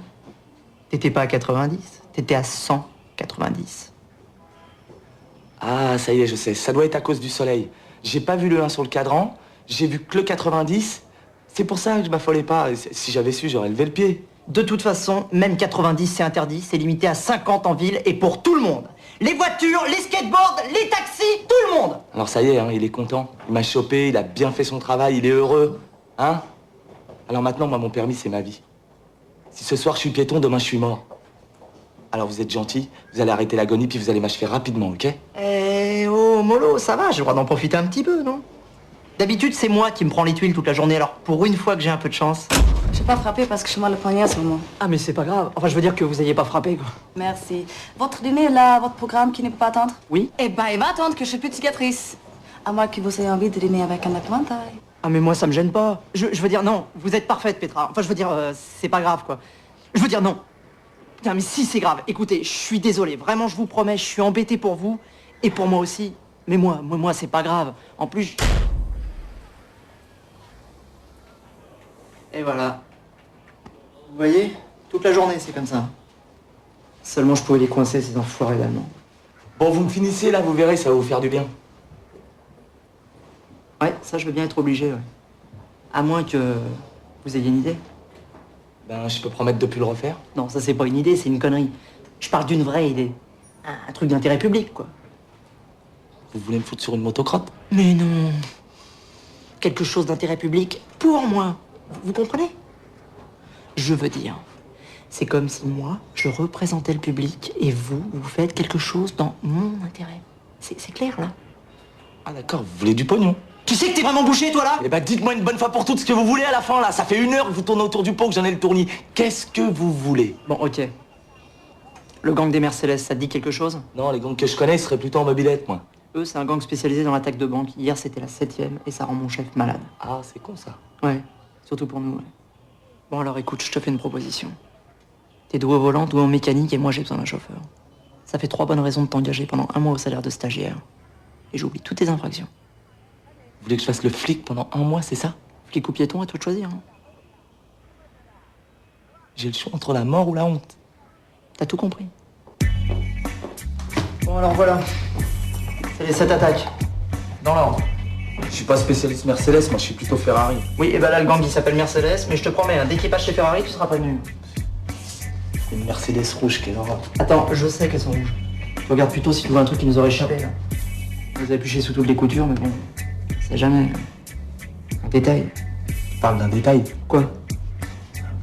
t'étais pas à 90, t'étais à 190. Ah, ça y est, je sais. Ça doit être à cause du soleil. J'ai pas vu le 1 sur le cadran, j'ai vu que le 90. C'est pour ça que je m'affolais pas. Si j'avais su, j'aurais levé le pied. De toute façon, même 90, c'est interdit. C'est limité à 50 en ville et pour tout le monde. Les voitures, les skateboards, les taxis, tout le monde. Alors ça y est, hein, il est content. Il m'a chopé, il a bien fait son travail, il est heureux. Hein? Alors maintenant, moi, mon permis, c'est ma vie. Si ce soir, je suis piéton, demain, je suis mort. Alors vous êtes gentil, vous allez arrêter l'agonie, puis vous allez m'achever rapidement, ok? Eh oh, mollo, ça va, j'ai le droit d'en profiter un petit peu, non? D'habitude, c'est moi qui me prends les tuiles toute la journée, alors pour une fois que j'ai un peu de chance... Je vais pas frapper parce que je suis mal le poignet en ce moment. Ah, mais c'est pas grave. Enfin, je veux dire que vous ayez pas frappé, quoi. Merci. Votre dîner, là, votre programme qui ne peut pas attendre? Oui. Eh ben, il va attendre que je suis plus de cicatrice. À moins que vous ayez envie de dîner avec un épouvantail. Ah, mais moi, ça me gêne pas. Je veux dire, non, vous êtes parfaite, Petra. Enfin, je veux dire, c'est pas grave, quoi. Je veux dire, non. Putain, mais si, c'est grave. Écoutez, je suis désolé. Vraiment, je vous promets, je suis embêté pour vous. Et pour moi aussi. Mais moi, c'est pas grave. En plus... Et voilà. Vous voyez, toute la journée, c'est comme ça. Seulement, je pouvais les coincer, ces enfoirés d'Allemands. Bon, vous me finissez, là, vous verrez, ça va vous faire du bien. Ouais, ça, je veux bien être obligé, ouais. À moins que vous ayez une idée. Ben, je peux promettre de plus le refaire. Non, ça, c'est pas une idée, c'est une connerie. Je parle d'une vraie idée. Un truc d'intérêt public, quoi. Vous voulez me foutre sur une motocrotte? Mais non. Quelque chose d'intérêt public pour moi. Vous comprenez? Je veux dire, c'est comme si moi, je représentais le public et vous, vous faites quelque chose dans mon intérêt. C'est clair, là? Ah d'accord, vous voulez du pognon? Tu sais que t'es vraiment bouché, toi, là? Eh ben dites-moi une bonne fois pour toutes ce que vous voulez à la fin, là. Ça fait 1 heure que vous tournez autour du pot, que j'en ai le tournis. Qu'est-ce que vous voulez? Bon, ok. Le gang des Mercedes, ça te dit quelque chose? Non, les gangs que je connais, ils seraient plutôt en mobilette, moi. Eux, c'est un gang spécialisé dans l'attaque de banque. Hier, c'était la 7e et ça rend mon chef malade. Ah, c'est con, ça. Ouais, surtout pour nous, ouais. Bon, alors écoute, je te fais une proposition. T'es doué au volant, doué en mécanique et moi, j'ai besoin d'un chauffeur. Ça fait 3 bonnes raisons de t'engager pendant 1 mois au salaire de stagiaire. Et j'oublie toutes tes infractions. Vous voulez que je fasse le flic pendant 1 mois, c'est ça? Flic ou piéton, à toi de choisir. Hein. J'ai le choix entre la mort ou la honte. T'as tout compris. Bon, alors voilà. C'est les 7 attaques. Dans l'ordre. Je suis pas spécialiste Mercedes, moi je suis plutôt Ferrari. Oui, et ben là, le gang, il s'appelle Mercedes, mais je te promets, hein, dès qu'il passe chez Ferrari, tu seras prévenu. C'est une Mercedes rouge, quelle horreur. Attends, je sais qu'elles sont rouges. Tu regardes plutôt si tu vois un truc qui nous aurait échappé, là. Vous avez épluché sous toutes les coutures, mais bon, c'est jamais un détail. Tu parles d'un détail? Quoi?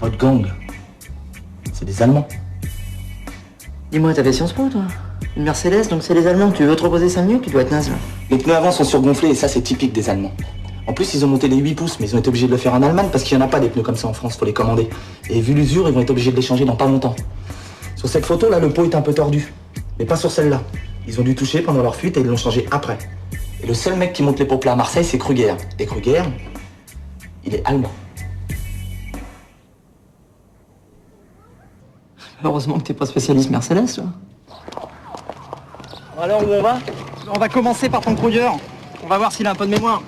Votre gang. C'est des Allemands. Dis-moi, t'avais Sciences Po, toi? Une Mercedes, donc c'est les Allemands. Tu veux te reposer 5 minutes? Tu dois être naze, là. Les pneus avant sont surgonflés et ça, c'est typique des Allemands. En plus, ils ont monté les 8 pouces, mais ils ont été obligés de le faire en Allemagne parce qu'il n'y en a pas des pneus comme ça en France, faut les commander. Et vu l'usure, ils vont être obligés de les changer dans pas longtemps. Sur cette photo, là, le pot est un peu tordu. Mais pas sur celle-là. Ils ont dû toucher pendant leur fuite et ils l'ont changé après. Et le seul mec qui monte les pots plats à Marseille, c'est Kruger. Et Kruger, il est allemand. Heureusement que t'es pas spécialiste Mercedes, toi. Alors, où on va? On va commencer par ton Kruger. On va voir s'il a un peu de mémoire.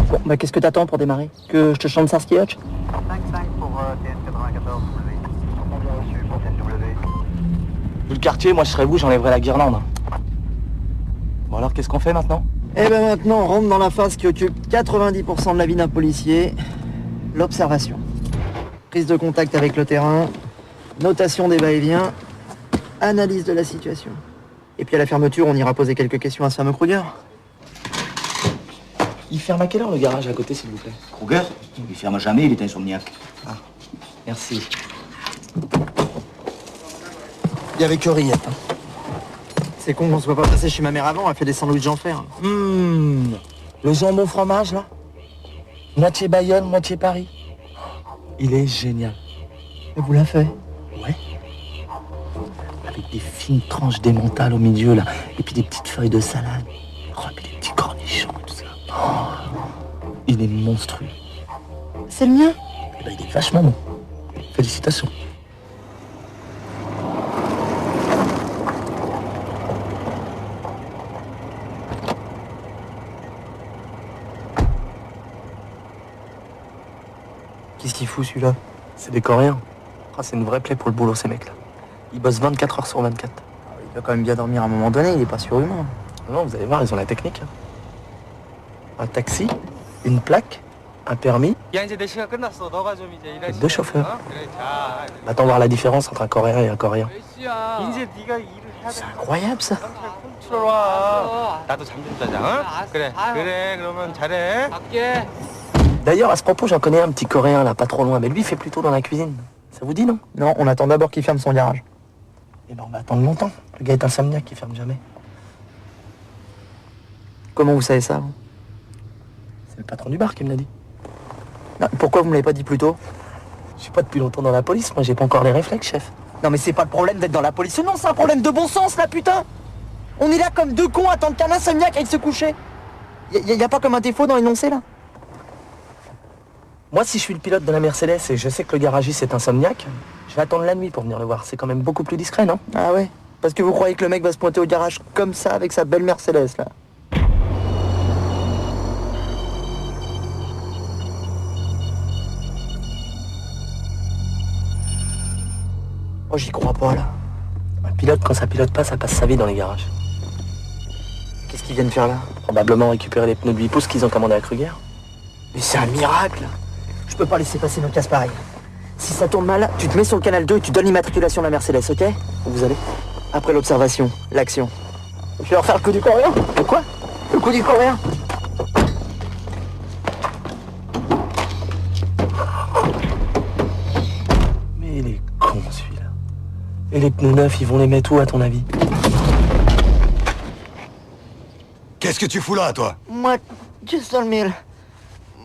Bon, bah qu'est-ce que t'attends pour démarrer? Que je te chante Starsky Hutch? 5-5 pour TS94, on bien reçu pour TSW. Vu le quartier, moi je serais vous, j'enlèverais la guirlande. Bon alors, qu'est-ce qu'on fait maintenant? Eh ben maintenant, on rentre dans la phase qui occupe 90% de la vie d'un policier, l'observation. Prise de contact avec le terrain, notation des va-et-vient, analyse de la situation. Et puis à la fermeture, on ira poser quelques questions à ce fameux Kruger. Il ferme à quelle heure le garage à côté, s'il vous plaît? Kruger, il ferme jamais, il est insomniaque. Ah, merci. Il y avait que rillettes. Hein. C'est con qu'on se soit pas passé chez ma mère avant, elle fait des sandwichs en fer. Le jambon fromage, là? Moitié Bayonne, moitié Paris. Il est génial. Et vous l'a fait? Ouais. Avec des fines tranches d'émental au milieu, là. Et puis des petites feuilles de salade. Oh, et puis des petits cornichons et tout ça. Oh, il est monstrueux. C'est le mien? Eh ben, il est vachement bon. Félicitations. Qu'est-ce qu'il fout, celui-là? C'est des Coréens. Ah, c'est une vraie plaie pour le boulot, ces mecs-là. Ils bossent 24 heures sur 24. Il doit quand même bien dormir à un moment donné, il est pas surhumain. Non, vous allez voir, ils ont la technique. Un taxi, une plaque, un permis, et 2 chauffeurs. Attends voir la différence entre un Coréen et un Coréen. C'est incroyable, ça. D'ailleurs, à ce propos, j'en connais un petit Coréen, là, pas trop loin, mais lui, il fait plutôt dans la cuisine. Ça vous dit, non? Non, on attend d'abord qu'il ferme son garage. Eh ben, on va attendre longtemps. Le gars est insomniaque, il ferme jamais. Comment vous savez ça, vous? C'est le patron du bar qui me l'a dit. Non, pourquoi vous me l'avez pas dit plus tôt? Je suis pas depuis longtemps dans la police, moi, j'ai pas encore les réflexes, chef. Non, mais c'est pas le problème d'être dans la police. Non, c'est un problème de bon sens, là, putain! On est là comme deux cons à attendre qu'un insomniaque aille se coucher. Y a pas comme un défaut dans l'énoncé, là? Moi, si je suis le pilote de la Mercedes et je sais que le garagiste est insomniaque, je vais attendre la nuit pour venir le voir. C'est quand même beaucoup plus discret, non? Ah ouais? Parce que vous croyez que le mec va se pointer au garage comme ça avec sa belle Mercedes, là? Oh, j'y crois pas, là. Un pilote, quand ça pilote pas, ça passe sa vie dans les garages. Qu'est-ce qu'ils viennent faire là? Probablement récupérer les pneus de 8 pouces qu'ils ont commandés à Kruger. Mais c'est un miracle! Je peux pas laisser passer nos casse pareilles. Si ça tourne mal, tu te mets sur le canal 2 et tu donnes l'immatriculation de la Mercedes, ok? Où vous allez? Après l'observation, l'action. Je vais leur faire le coup du Coréen. Le quoi? Le coup du Coréen. Mais il est con, celui-là. Et les pneus neufs, ils vont les mettre où, à ton avis? Qu'est-ce que tu fous là, toi? Moi, juste dans le mille.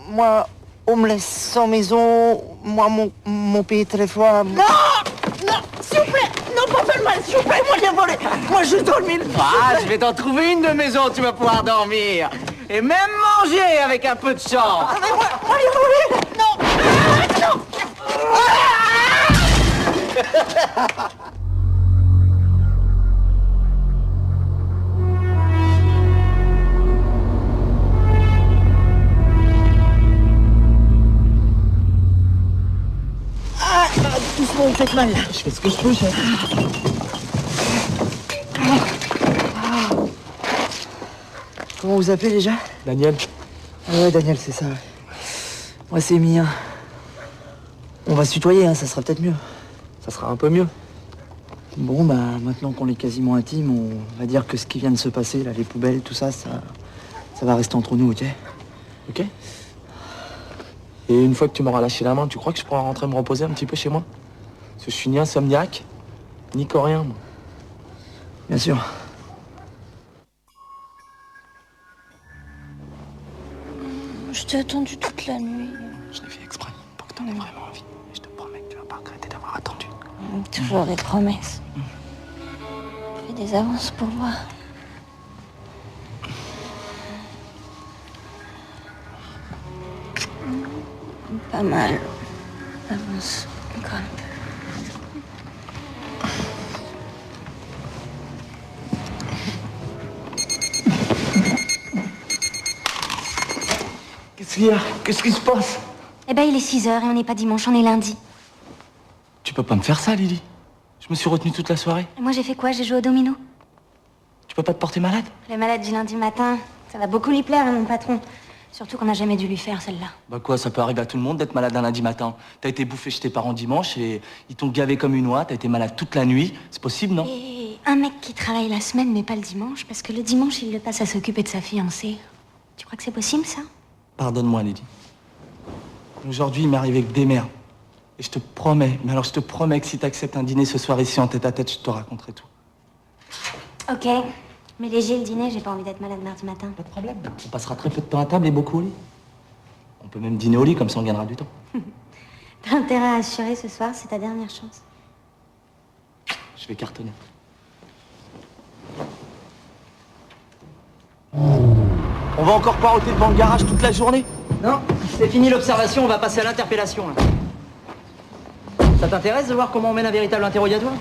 Moi, on me laisse sans maison. Moi, mon pays très froid. Non! Non! S'il vous plaît! Non, pas faire mal, s'il vous plaît! Moi, j'ai volé! Moi, juste dans le mille! Ah, je vais t'en trouver une de maison où tu vas pouvoir dormir. Et même manger avec un peu de chance. Ah, mais moi, j'ai volé! Non! Ah, non! Doucement, vous faites mal. Je fais ce que je peux, chef. Comment vous appelez déjà? Daniel. Ah ouais, Daniel, c'est ça. Ouais, c'est Mia. On va se tutoyer, hein, ça sera peut-être mieux. Ça sera un peu mieux. Bon, bah, maintenant qu'on est quasiment intimes, on va dire que ce qui vient de se passer, là, les poubelles, tout ça, ça va rester entre nous, ok? Ok. Et une fois que tu m'auras lâché la main, tu crois que je pourrai rentrer me reposer un petit peu chez moi? Parce que je suis ni insomniaque, ni coréen, moi. Bien sûr. Je t'ai attendu toute la nuit. Je l'ai fait exprès, pour que t'en aies vraiment envie. Et je te promets que tu vas pas regretter d'avoir attendu. Toujours des promesses. Fais des avances pour voir. Pas mal. Avance encore un peu. Qu'est-ce qu'il y a? Qu'est-ce qui se passe? Eh ben, il est 6 h et on n'est pas dimanche, on est lundi. Tu peux pas me faire ça, Lily. Je me suis retenu toute la soirée. Et moi, j'ai fait quoi? J'ai joué au domino. Tu peux pas te porter malade? Le malade du lundi matin, ça va beaucoup lui plaire, hein, mon patron. Surtout qu'on n'a jamais dû lui faire, celle-là. Bah quoi, ça peut arriver à tout le monde d'être malade un lundi matin. T'as été bouffé chez tes parents dimanche et ils t'ont gavé comme une oie, t'as été malade toute la nuit. C'est possible, non? Et un mec qui travaille la semaine, mais pas le dimanche, parce que le dimanche, il le passe à s'occuper de sa fiancée. Tu crois que c'est possible, ça? Pardonne-moi, Lily. Aujourd'hui, il m'est arrivé que des merdes. Et je te promets, mais alors je te promets que si t'acceptes un dîner ce soir ici en tête à tête, je te raconterai tout. Ok. Mais léger le dîner, j'ai pas envie d'être malade mardi matin. Pas de problème. On passera très peu de temps à table et beaucoup au lit. On peut même dîner au lit, comme ça on gagnera du temps. T'as intérêt à assurer ce soir, c'est ta dernière chance. Je vais cartonner. On va encore paroter devant le garage toute la journée? Non, c'est fini l'observation, on va passer à l'interpellation, là. Ça t'intéresse de voir comment on mène un véritable interrogatoire?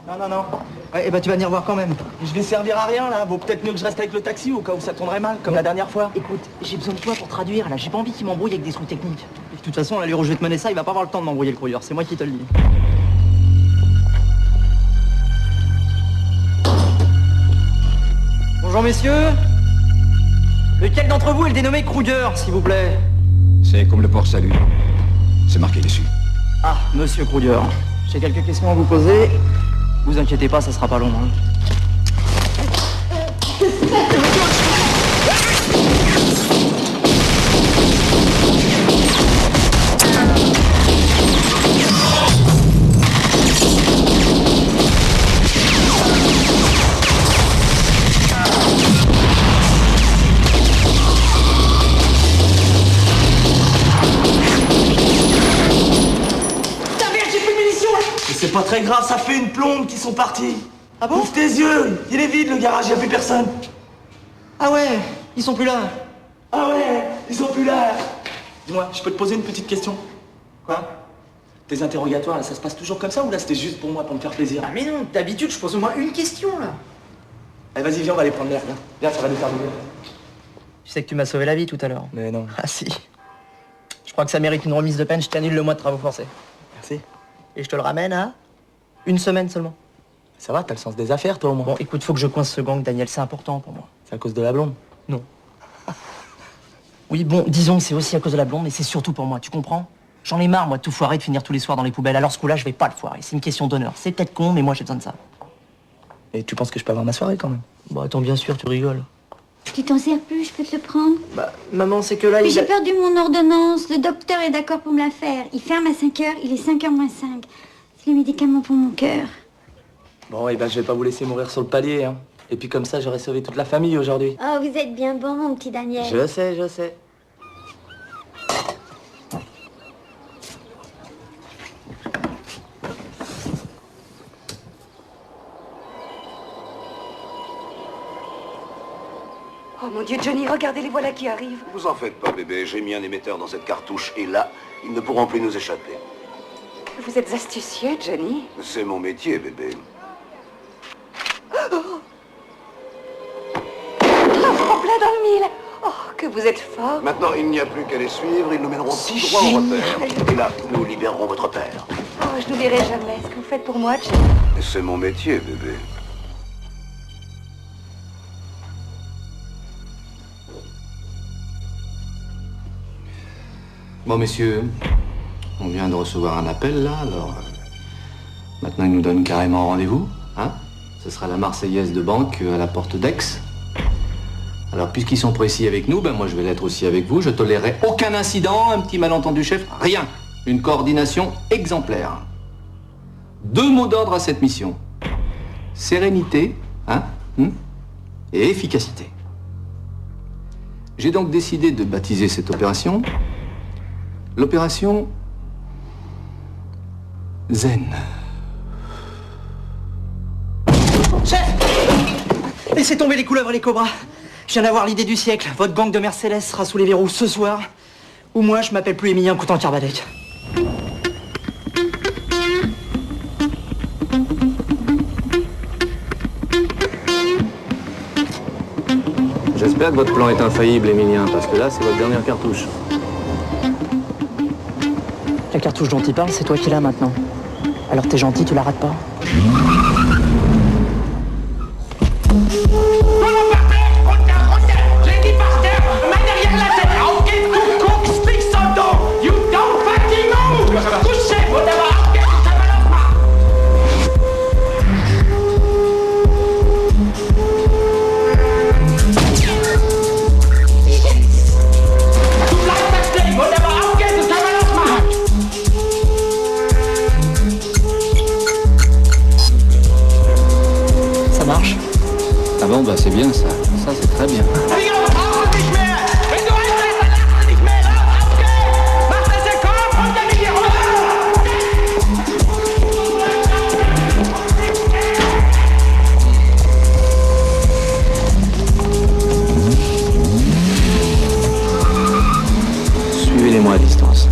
Non, non, non. Ouais, et bah tu vas venir voir quand même. Je vais servir à rien, là. Vaut peut-être mieux que je reste avec le taxi au cas où ça tournerait mal, comme la dernière fois. Écoute, j'ai besoin de toi pour traduire, là. J'ai pas envie qu'il m'embrouille avec des trucs techniques. Et de toute façon, l'allure où je vais te mener ça, il va pas avoir le temps de m'embrouiller le courrier. C'est moi qui te le dis. Bonjour, messieurs. Lequel d'entre vous est le dénommé Kruger, s'il vous plaît? C'est comme le port salut. C'est marqué dessus. Ah, monsieur Kruger. J'ai quelques questions à vous poser. Vous inquiétez pas, ça sera pas long, hein. C'est pas très grave, ça fait une plombe qu'ils sont partis. Ah bon? Ouvre tes yeux, il est vide le garage, y a plus personne. Ah ouais, ils sont plus là. Ah ouais, ils sont plus là. Dis-moi, je peux te poser une petite question? Quoi? Tes interrogatoires, là, ça se passe toujours comme ça ou là c'était juste pour moi, pour me faire plaisir? Ah mais non, d'habitude je pose au moins une question là. Allez, vas-y, viens, on va aller prendre l'air, viens. Viens, ça va nous faire du bien. Tu sais que tu m'as sauvé la vie tout à l'heure. Mais non. Ah si. Je crois que ça mérite une remise de peine, je t'annule le mois de travaux forcés. Merci. Et je te le ramène à 1 semaine seulement. Ça va, t'as le sens des affaires, toi, au moins. Bon, écoute, faut que je coince ce gang, Daniel, c'est important pour moi. C'est à cause de la blonde? Non. Oui, bon, disons que c'est aussi à cause de la blonde, mais c'est surtout pour moi, tu comprends? J'en ai marre, moi, de tout foirer, de finir tous les soirs dans les poubelles. Alors ce coup-là, je vais pas le foirer. C'est une question d'honneur. C'est peut-être con, mais moi, j'ai besoin de ça. Et tu penses que je peux avoir ma soirée, quand même? Bon, attends, bien sûr, tu rigoles. Tu t'en sers plus, je peux te le prendre? Bah, maman, c'est que là, Mais j'ai perdu mon ordonnance. Le docteur est d'accord pour me la faire. Il ferme à 5 h, il est 5 h moins 5. C'est le médicament pour mon cœur. Bon, et ben je vais pas vous laisser mourir sur le palier, hein. Et puis comme ça, j'aurai sauvé toute la famille aujourd'hui. Oh, vous êtes bien bon, mon petit Daniel. Je sais, je sais. Oh mon Dieu, Johnny, regardez, les voilà qui arrivent. Vous en faites pas, bébé. J'ai mis un émetteur dans cette cartouche et là, ils ne pourront plus nous échapper. Vous êtes astucieux, Johnny. C'est mon métier, bébé. Oh, en plein dans le mille. Oh, que vous êtes fort. Maintenant, il n'y a plus qu'à les suivre. Ils nous mèneront tout droit au repère. Et là, nous libérerons votre père. Oh, je n'oublierai jamais ce que vous faites pour moi, Johnny. C'est mon métier, bébé. Bon, messieurs, on vient de recevoir un appel, là, alors... maintenant, ils nous donnent carrément rendez-vous, hein? Ce sera la Marseillaise de banque à la porte d'Aix. Alors, puisqu'ils sont précis avec nous, ben moi, je vais l'être aussi avec vous. Je tolérerai aucun incident, un petit malentendu chef, rien. Une coordination exemplaire. 2 mots d'ordre à cette mission. Sérénité, hein? Et efficacité. J'ai donc décidé de baptiser cette opération... l'opération Zen. Chef! Laissez tomber les couleuvres et les cobras. Je viens d'avoir l'idée du siècle. Votre gang de Mercedes sera sous les verrous ce soir. Ou moi, je m'appelle plus Émilien Coutan-Carbadec. J'espère que votre plan est infaillible, Émilien, parce que là, c'est votre dernière cartouche. La cartouche dont il parle, c'est toi qui l'as maintenant. Alors t'es gentil, tu la rates pas. J'ai dit par terre, main derrière la tête. Ok, cook, speak some dog. You don't fucking move. Couchez, whatever. Ok, ça va leur pas. You like that thing, whatever. Ok, ça va leur pas. Ça marche? Ah bon, bah c'est bien ça. Ça, c'est très bien. Suivez-les-moi à distance.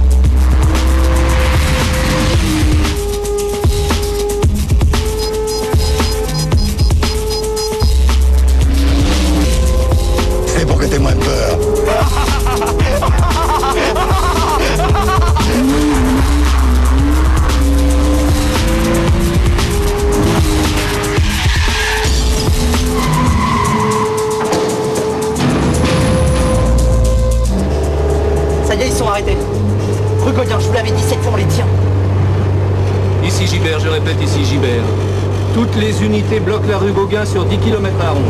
C'est pour que t'aies moins peur. Ça y est, ils sont arrêtés. Rue Godien, je vous l'avais dit, cette fois on les tient. Ici Gibert, je répète, ici Gibert. Toutes les unités bloquent la rue Gauguin sur 10 km à ronde.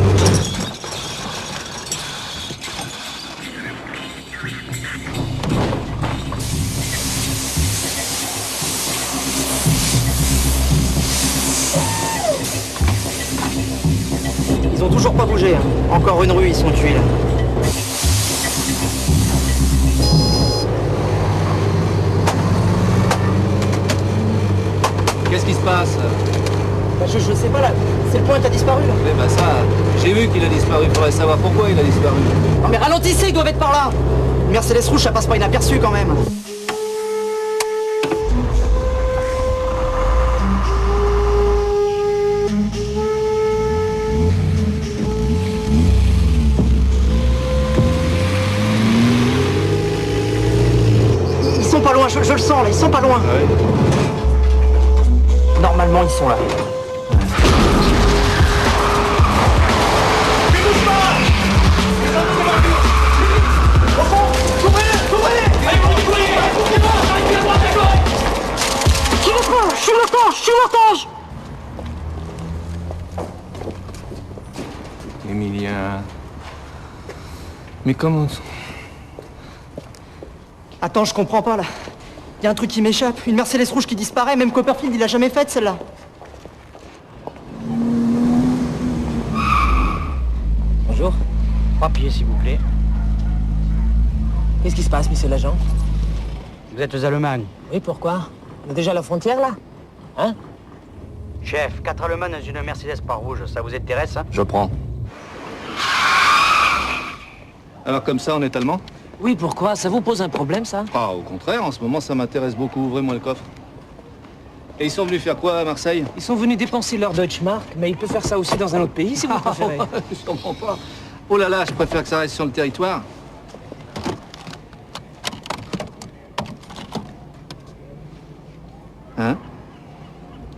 Ils ont toujours pas bougé. Hein. Encore une rue, ils sont tués là. Qu'est-ce qui se passe? Bah, je sais pas là. C'est le point qui a disparu là. Eh ben ça, j'ai vu qu'il a disparu. Il faudrait savoir pourquoi il a disparu. Oh, mais ralentissez, ils doivent être par là. Une Mercedes rouge, ça passe pas inaperçu quand même. Ils sont pas loin, je le sens là, ils sont pas loin. Normalement, ils sont là. Je suis l'otage. Émilien... Mais comment... Attends, je comprends pas là. Il y a un truc qui m'échappe. Une Mercedes rouge qui disparaît. Même Copperfield, il a jamais fait celle-là. papiers, s'il vous plaît. Qu'est-ce qui se passe, monsieur l'agent? Vous êtes aux Allemagnes. Oui, pourquoi? On est déjà à la frontière, là? Hein? Chef, 4 Allemands dans une Mercedes pas rouge, ça vous intéresse, hein? Je prends. Alors comme ça, on est allemand? Oui, pourquoi? Ça vous pose un problème, ça? Ah, au contraire, en ce moment, ça m'intéresse beaucoup. Ouvrez-moi le coffre. Et ils sont venus faire quoi à Marseille? Ils sont venus dépenser leur Deutschmark, mais il peut faire ça aussi dans un autre pays, si vous préférez. Je comprends pas. Oh là là, je préfère que ça reste sur le territoire. Hein?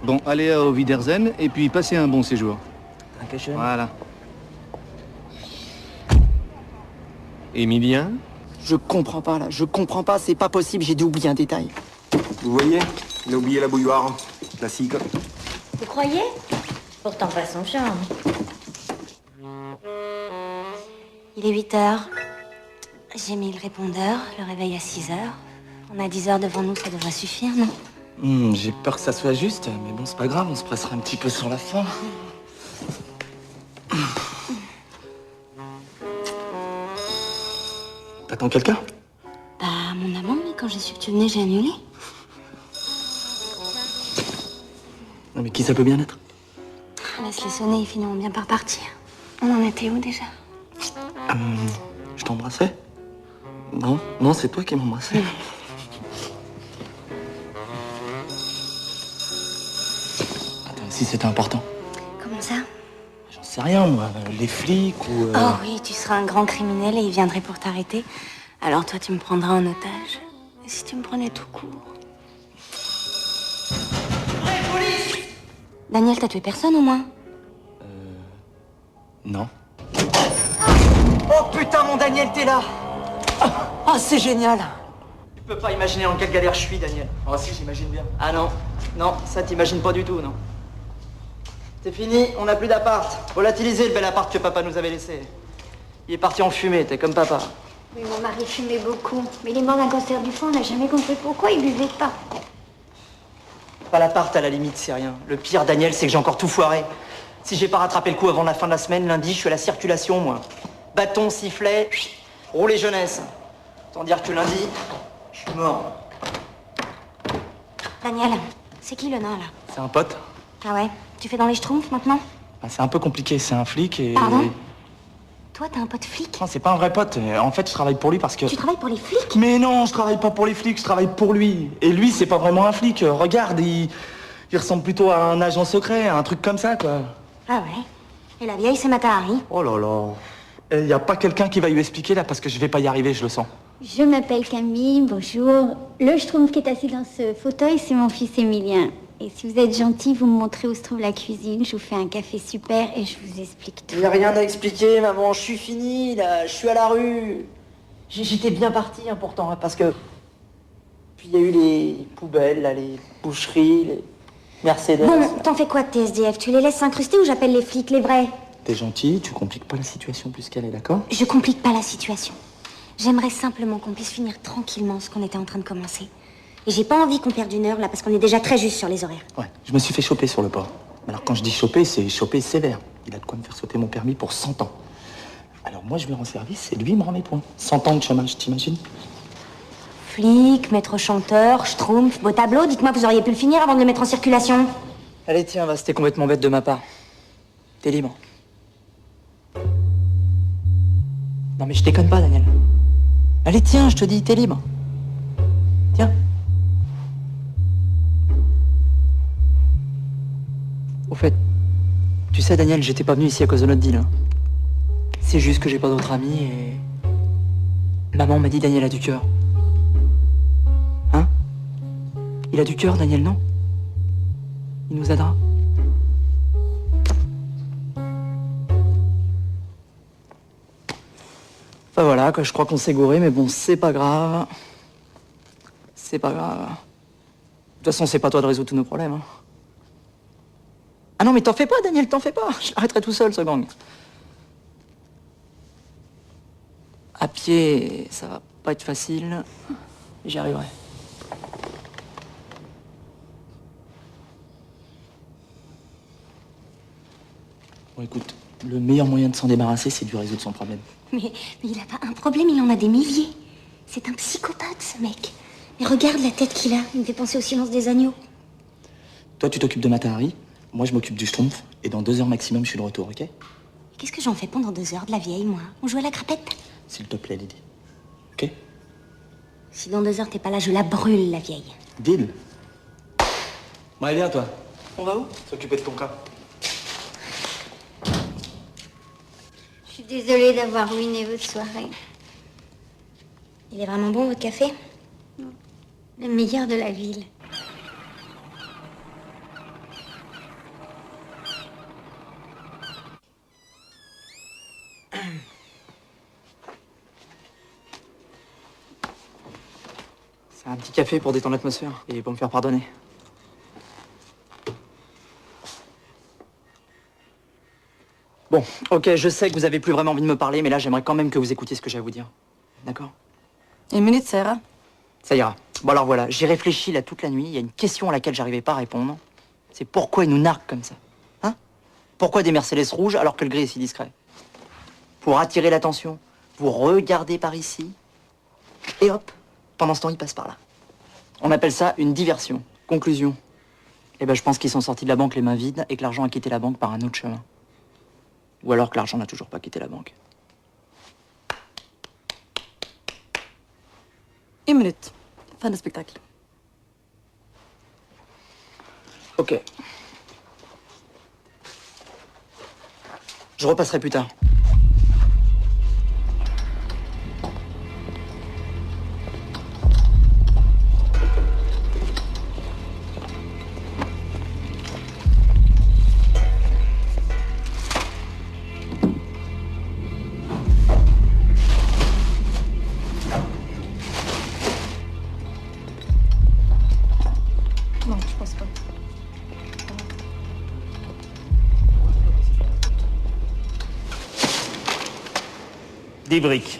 Bon, allez au Wiedersehen et puis passez un bon séjour. Dankeschön. Voilà. Émilien? Je comprends pas, là. Je comprends pas, c'est pas possible, j'ai dû oublier un détail. Vous voyez? Il a oublié la bouilloire. Classique. Vous croyez? Pourtant pas son charme. Il est 8 heures. J'ai mis le répondeur, le réveil à 6 heures. On a 10 heures devant nous, ça devrait suffire, non? J'ai peur que ça soit juste, mais bon, c'est pas grave, on se pressera un petit peu sur la fin. T'attends quelqu'un? Bah, mon amant, mais quand j'ai su que tu venais, j'ai annulé. Non, mais qui ça peut bien être? Laisse-les sonner, ils finiront bien par partir. On en était où déjà? Je t'embrassais? Non, non, c'est toi qui m'embrassais. Attends, si c'était important. Comment ça? J'en sais rien, moi. Les flics ou... Oh oui, tu seras un grand criminel et ils viendraient pour t'arrêter. Alors toi, tu me prendras en otage. Et si tu me prenais tout court? Daniel, t'as tué personne au moins? Non. Oh putain, mon Daniel, t'es là! Ah, c'est génial! Tu peux pas imaginer en quelle galère je suis, Daniel. Oh si, j'imagine bien. Ah non, non, ça t'imagines pas du tout, non. C'est fini, on n'a plus d'appart. Volatilisé le bel appart que papa nous avait laissé. Il est parti en fumée, t'es comme papa. Oui, mon mari fumait beaucoup. Mais il est mort d'un cancer du foie, on n'a jamais compris pourquoi il buvait pas. Pas l'appart, à la limite, c'est rien. Le pire, Daniel, c'est que j'ai encore tout foiré. Si j'ai pas rattrapé le coup avant la fin de la semaine, lundi, je suis à la circulation, moi. Bâton, sifflet, rouler jeunesse. Autant dire que lundi, je suis mort. Daniel, c'est qui le nain, là? C'est un pote. Ah ouais? Tu fais dans les schtroumpfs, maintenant? Bah, c'est un peu compliqué, c'est un flic et... Pardon? Toi, t'as un pote flic? Non, c'est pas un vrai pote. En fait, je travaille pour lui parce que... Tu travailles pour les flics? Mais non, je travaille pas pour les flics, je travaille pour lui. Et lui, c'est pas vraiment un flic. Regarde, il ressemble plutôt à un agent secret, un truc comme ça, quoi. Ah ouais? Et la vieille, c'est Mata Hari? Oh là là. Il y a pas quelqu'un qui va lui expliquer, là, parce que je vais pas y arriver, je le sens. Je m'appelle Camille, bonjour. Le schtroumpf qui est assis dans ce fauteuil, c'est mon fils Émilien. Et si vous êtes gentil, vous me montrez où se trouve la cuisine, je vous fais un café super et je vous explique tout. Il n'y a rien à expliquer, maman, je suis fini, là, je suis à la rue. J'étais bien parti, hein, pourtant, hein, parce que... Puis il y a eu les poubelles, là, les boucheries, les Mercedes. Bon, t'en fais quoi de tes SDF? Tu les laisses s'incruster ou j'appelle les flics, les vrais? T'es gentil, tu compliques pas la situation plus qu'elle est, d'accord? Je complique pas la situation. J'aimerais simplement qu'on puisse finir tranquillement ce qu'on était en train de commencer. Et j'ai pas envie qu'on perde une heure, là, parce qu'on est déjà très juste sur les horaires. Ouais, je me suis fait choper sur le port. Alors quand je dis choper, c'est choper sévère. Il a de quoi me faire sauter mon permis pour 100 ans. Alors moi, je lui rends service et lui, il me rend mes points. 100 ans de chômage, t'imagines? Flic, maître chanteur, schtroumpf, beau tableau, dites-moi, vous auriez pu le finir avant de le mettre en circulation. Allez, tiens, va, c'était complètement bête de ma part. T'es libre. Non mais je déconne pas, Daniel. Allez, tiens, je te dis, t'es libre. Tiens. Au fait, tu sais, Daniel, j'étais pas venu ici à cause de notre deal. Hein. C'est juste que j'ai pas d'autres amis et... Maman m'a dit Daniel a du cœur. Hein? Il a du cœur, Daniel, non? Il nous aidera. Enfin voilà, quoi, je crois qu'on s'est gouré, mais bon, c'est pas grave. C'est pas grave. De toute façon, c'est pas toi de résoudre tous nos problèmes. Hein. Ah non, mais t'en fais pas, Daniel, t'en fais pas. Je l'arrêterai tout seul, ce gang. À pied, ça va pas être facile. J'y arriverai. Bon, écoute, Le meilleur moyen de s'en débarrasser, c'est de lui résoudre son problème. Mais il a pas un problème, il en a des milliers. C'est un psychopathe, ce mec. Mais regarde la tête qu'il a. Il me fait penser au silence des agneaux. Toi, tu t'occupes de Matahari, moi je m'occupe du Schtroumpf, et dans 2 heures maximum, je suis de retour, ok? Qu'est-ce que j'en fais pendant 2 heures de la vieille, moi? On joue à la crapette? S'il te plaît, Lydie. Ok? Si dans 2 heures t'es pas là, je la brûle, la vieille. Deal. Bon, allez, viens, toi. On va où? S'occuper de ton cas. Je suis désolée d'avoir ruiné votre soirée. Il est vraiment bon, votre café? Le meilleur de la ville. C'est un petit café pour détendre l'atmosphère et pour me faire pardonner. Bon, ok, je sais que vous avez plus vraiment envie de me parler, mais là, j'aimerais quand même que vous écoutiez ce que j'ai à vous dire. D'accord? 1 minute, ça ira. Ça ira. Bon alors voilà, j'ai réfléchi là toute la nuit, il y a une question à laquelle j'arrivais pas à répondre. C'est pourquoi ils nous narguent comme ça? Hein? Pourquoi des Mercedes rouges alors que le gris est si discret? Pour attirer l'attention, pour regarder par ici, et hop, pendant ce temps, ils passent par là. On appelle ça une diversion. Conclusion. Eh ben, je pense qu'ils sont sortis de la banque les mains vides et que l'argent a quitté la banque par un autre chemin. Ou alors que l'argent n'a toujours pas quitté la banque. 1 minute. Fin de spectacle. Ok. Je repasserai plus tard. Non, je pense pas. Des briques.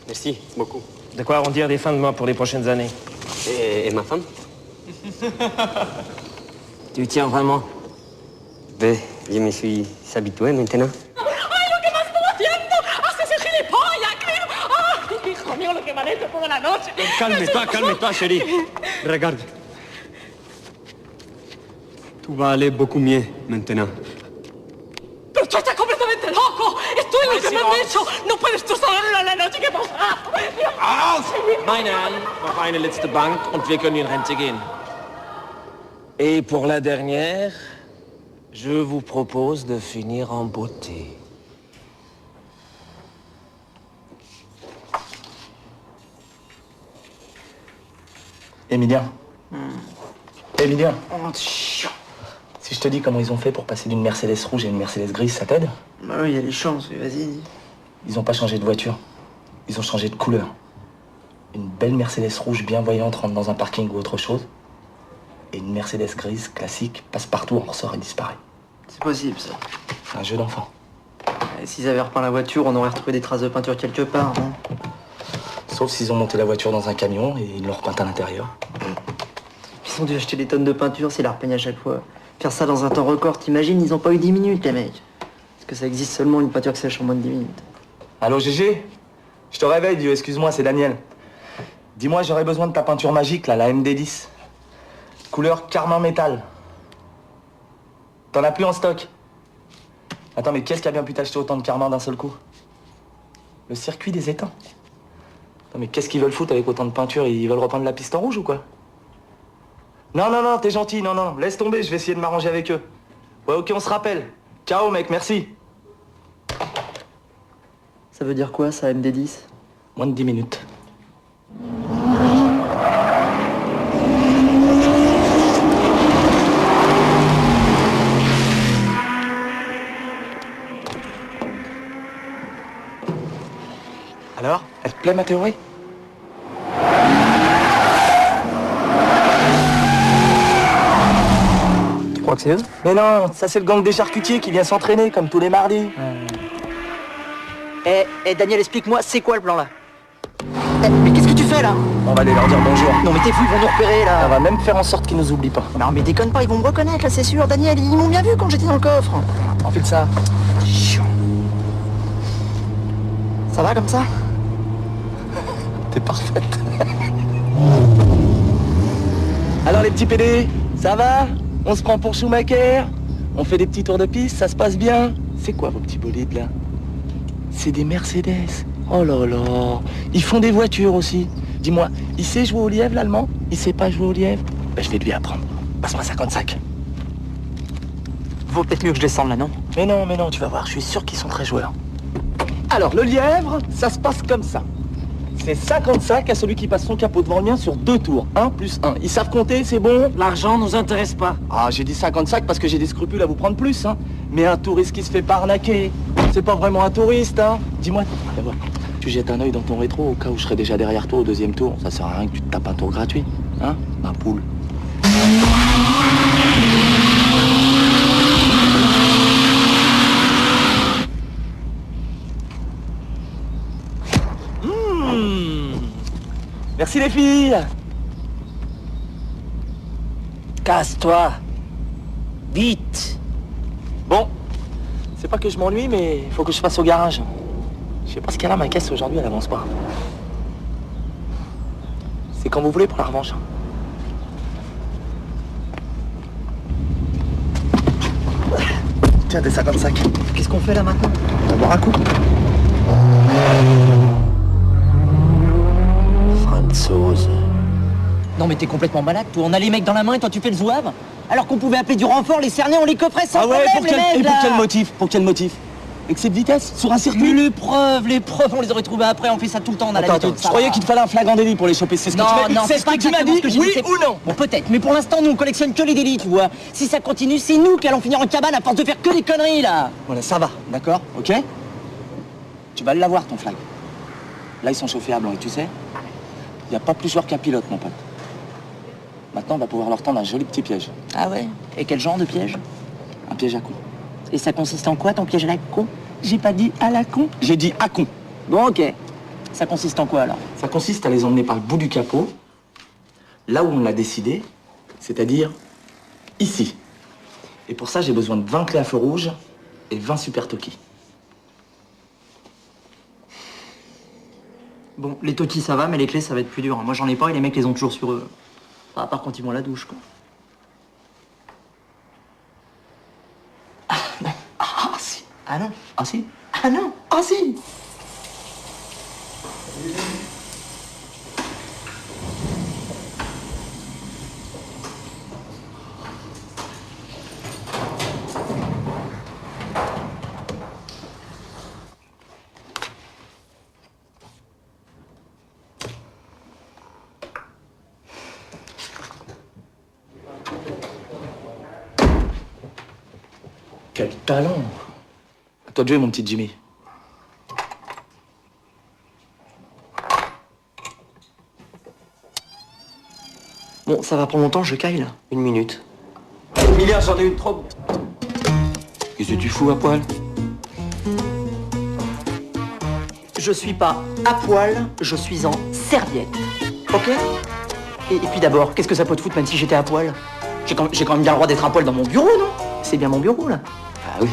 Merci beaucoup. De quoi arrondir des fins de mois pour les prochaines années. Et ma femme? Tu y tiens vraiment? Ben, je me suis habitué maintenant. ¡Ay, lo que más estuvo haciendo! ¡Haces el gilipollas, creo! ¡Ay, hijo mío, lo que me han hecho toda la noche! Calme-toi, chérie. Regarde. Tout va aller beaucoup mieux maintenant. ¡Pero tú estás completamente loco! ¡Esto es lo que me han hecho! ¡No puedes tú saberlo a la noche! ¿Qué pasa? Meine Herren, noch eine letzte Bank und wir können in Rente gehen. Et pour la dernière, je vous propose de finir en beauté. Emilien. Emilien. Si je te dis comment ils ont fait pour passer d'une Mercedes rouge à une Mercedes grise, ça t'aide? Bah oui, il y a les chances, mais vas-y, dis. Ils ont pas changé de voiture. Ils ont changé de couleur. Une belle Mercedes rouge bien voyante rentre dans un parking ou autre chose. Et une Mercedes grise classique passe partout, en ressort et disparaît. C'est possible, ça. C'est un jeu d'enfant. Et s'ils avaient repeint la voiture, on aurait retrouvé des traces de peinture quelque part, non? Sauf s'ils ont monté la voiture dans un camion et ils l'ont repeinte à l'intérieur. Ils ont dû acheter des tonnes de peinture s'ils la repeignent à chaque fois. Faire ça dans un temps record, t'imagines, ils ont pas eu 10 minutes, les mecs. Parce que ça existe seulement une peinture qui sèche en moins de 10 minutes. Allô, GG? Je te réveille, Dieu, excuse-moi, c'est Daniel. Dis-moi, j'aurais besoin de ta peinture magique, là, la MD10. Couleur carmin métal. T'en as plus en stock? Attends, mais qu'est-ce qui a bien pu t'acheter autant de carmin d'un seul coup? Le circuit des étangs. Attends, mais qu'est-ce qu'ils veulent foutre avec autant de peinture? Ils veulent repeindre la piste en rouge ou quoi? Non, non, non, t'es gentil, non, non, laisse tomber, je vais essayer de m'arranger avec eux. Ouais, ok, on se rappelle. Ciao, mec, merci. Ça veut dire quoi, ça, MD10? Moins de 10 minutes. Alors, elle te plaît ma théorie? Tu crois que c'est eux? Mais non, ça c'est le gang des charcutiers qui vient s'entraîner comme tous les mardis. Eh, Daniel, explique-moi, c'est quoi le plan là? Mais qu'est-ce que tu fais? chercher, là. On va aller leur dire bonjour. Non, mais t'es fou, ils vont nous repérer, là. On va même faire en sorte qu'ils nous oublient pas. Non, mais déconne pas, ils vont me reconnaître, là, c'est sûr. Daniel, ils m'ont bien vu quand j'étais dans le coffre. Enfile ça. Chiant. Ça va comme ça? T'es parfaite. Alors les petits PD, ça va? On se prend pour Schumacher? On fait des petits tours de piste, ça se passe bien? C'est quoi vos petits bolides là? C'est des Mercedes. Oh là là. Ils font des voitures aussi. Dis-moi, il sait jouer au lièvre l'allemand? Il sait pas jouer au lièvre? Ben, je vais lui apprendre. Passe-moi 55. Vaut peut-être mieux que je descende là, non? Mais non, tu vas voir, je suis sûr qu'ils sont très joueurs. Alors, le lièvre, ça se passe comme ça. C'est 55 à celui qui passe son capot devant le mien sur 2 tours. 1 plus 1. Ils savent compter, c'est bon? L'argent nous intéresse pas. Ah, j'ai dit 55 parce que j'ai des scrupules à vous prendre plus, hein. Mais un touriste qui se fait pas arnaquer, c'est pas vraiment un touriste, hein. Dis-moi, tu jettes un œil dans ton rétro au cas où je serais déjà derrière toi au 2e tour. Ça sert à rien que tu te tapes un tour gratuit, hein, ma poule. Merci les filles. Casse-toi. Vite. Bon, c'est pas que je m'ennuie, mais il faut que je passe au garage. Je sais pas ce qu'elle a, ma caisse aujourd'hui, elle avance pas. C'est quand vous voulez pour la revanche. Tiens, des 55. Qu'est-ce qu'on fait là maintenant? On va boire un coup. Franzose. Non mais t'es complètement malade, toi. On a les mecs dans la main et toi tu fais le zouave? Alors qu'on pouvait appeler du renfort, les cerner, on les coffrait sans problème, pour quel, les mecs, et là. pour quel motif? Pour quel motif? Excès de vitesse? Sur un circuit? Les preuves, on les aurait trouvées après, on fait ça tout le temps, on a l'habitude. Je croyais qu'il te fallait un flagrant délit pour les choper, c'est ce que tu m'as dit? C'est ce que tu m'as dit, oui ou non? Bon peut-être, mais pour l'instant nous on collectionne que les délits, tu vois. Si ça continue, c'est nous qui allons finir en cabane à force de faire que des conneries là. Voilà, ça va, d'accord? Ok? Tu vas l'avoir ton flag. Là ils sont chauffés à blanc et tu sais, il n'y a pas plus joueur qu'un pilote mon pote. Maintenant on va pouvoir leur tendre un joli petit piège. Ah ouais? Et quel genre de piège? Un piège à con. Et ça consiste en quoi ton piège à la con? J'ai pas dit à la con, j'ai dit à con. Bon ok. Ça consiste en quoi alors? Ça consiste à les emmener par le bout du capot, là où on l'a décidé, c'est-à-dire ici. Et pour ça j'ai besoin de 20 clés à feu rouge et 20 super Toki. Bon, les Toki ça va, mais les clés ça va être plus dur. Moi j'en ai pas et les mecs les ont toujours sur eux. Enfin, à part quand ils vont à la douche quoi. Ah non, ah si. Ah non? Ah si. Ah non? Ah si. Quel talent! À toi de jouer, mon petit Jimmy. Bon, ça va prendre longtemps, je caille là. 1 minute. Emilia, j'en ai une trop. Qu'est-ce que tu fous à poil? Je suis pas à poil, je suis en serviette. Ok? Et puis d'abord, qu'est-ce que ça peut te foutre même si j'étais à poil? J'ai quand même bien le droit d'être à poil dans mon bureau, non? C'est bien mon bureau là. Ah oui.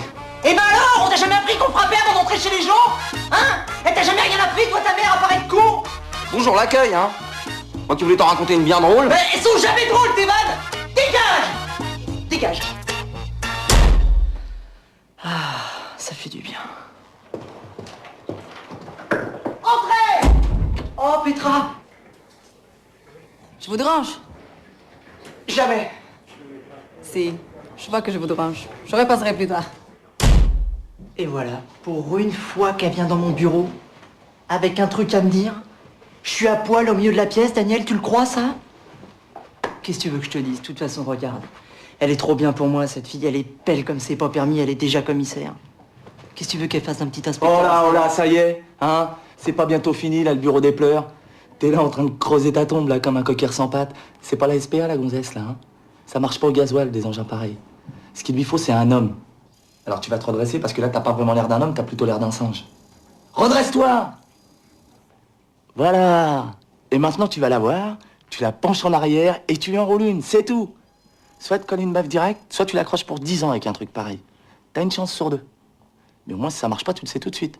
Eh ben alors, on t'a jamais appris qu'on frappait avant d'entrer chez les gens? Hein? Et t'as jamais rien appris, toi, ta mère, à paraître con? Bonjour l'accueil, hein. Moi qui voulais t'en raconter une bien drôle. Mais elles sont jamais drôles, tes vannes! Dégage! Dégage! Ah, ça fait du bien. Entrez! Oh, Petra! Je vous dérange? Jamais. Si, je vois que je vous dérange. Je repasserai plus tard. Et voilà, pour une fois qu'elle vient dans mon bureau, avec un truc à me dire, je suis à poil au milieu de la pièce, Daniel, tu le crois ça? Qu'est-ce que tu veux que je te dise? De toute façon, regarde. Elle est trop bien pour moi, cette fille, elle est belle comme c'est pas permis, elle est déjà commissaire. Qu'est-ce que tu veux qu'elle fasse un petit inspecteur? Oh là, ça y est, hein? C'est pas bientôt fini, là, le bureau des pleurs. T'es là en train de creuser ta tombe, là, comme un coquillard sans pattes. C'est pas la SPA, la gonzesse, là, hein? Ça marche pas au gasoil, des engins pareils. Ce qu'il lui faut, c'est un homme. Alors tu vas te redresser, parce que là, t'as pas vraiment l'air d'un homme, t'as plutôt l'air d'un singe. Redresse-toi! Voilà! Et maintenant, tu vas la voir, tu la penches en arrière et tu lui enroules une, c'est tout. Soit tu colles une baffe directe, soit tu l'accroches pour 10 ans avec un truc pareil. T'as une chance sur 2. Mais au moins, si ça marche pas, tu le sais tout de suite.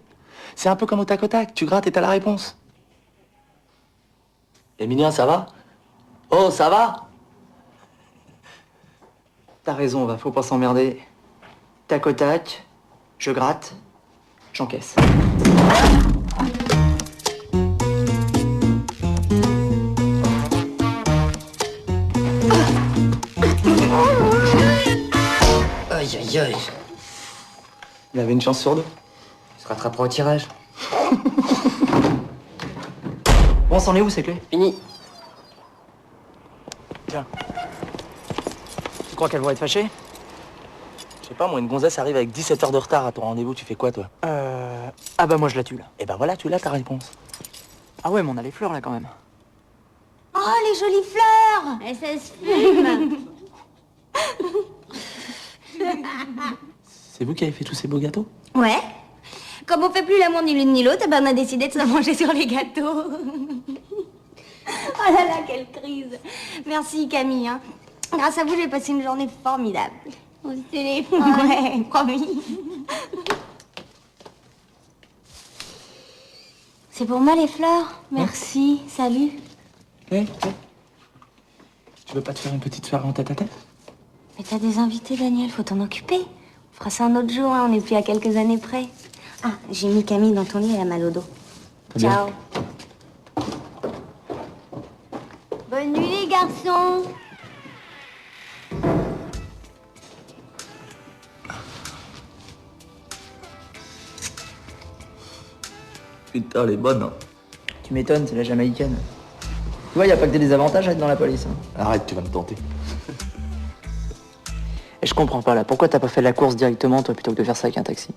C'est un peu comme au tac au tac, tu grattes et t'as la réponse. Emilien, ça va? Oh, ça va? T'as raison, va, faut pas s'emmerder. Tac au tac, je gratte, j'encaisse. Aïe, aïe, aïe. Il avait une chance sur 2. Il se rattrapera au tirage. Bon, c'en est où, ces clés? Fini. Tiens. Tu crois qu'elles vont être fâchées? Je sais pas, moi, une gonzesse arrive avec 17 heures de retard à ton rendez-vous, tu fais quoi, toi? Ah bah moi, je la tue, là. Eh ben voilà, tu l'as, ta réponse. Ah ouais, mais on a les fleurs, là, quand même. Oh, les jolies fleurs! Et ça se fume! C'est vous qui avez fait tous ces beaux gâteaux? Ouais. Comme on fait plus l'amour ni l'une ni l'autre, ben on a décidé de se manger sur les gâteaux. Oh là là, quelle crise. Merci Camille. Hein. Grâce à vous, j'ai passé une journée formidable. Au téléphone. Ouais, promis. C'est pour moi les fleurs. Merci. Salut. Tu veux pas te faire une petite soirée en tête-à-tête? Mais t'as des invités, Daniel, faut t'en occuper. On fera ça un autre jour, hein. On n'est plus à quelques années près. Ah, j'ai mis Camille dans ton lit, elle a mal au dos. Très bien. Ciao. Bonne nuit, les garçons! Putain, elle est bonne. Hein. Tu m'étonnes, c'est la jamaïcaine. Tu vois, y a pas que des désavantages à être dans la police. Hein. Arrête, tu vas me tenter. Et je comprends pas, là. Pourquoi t'as pas fait la course directement, toi, plutôt que de faire ça avec un taxi?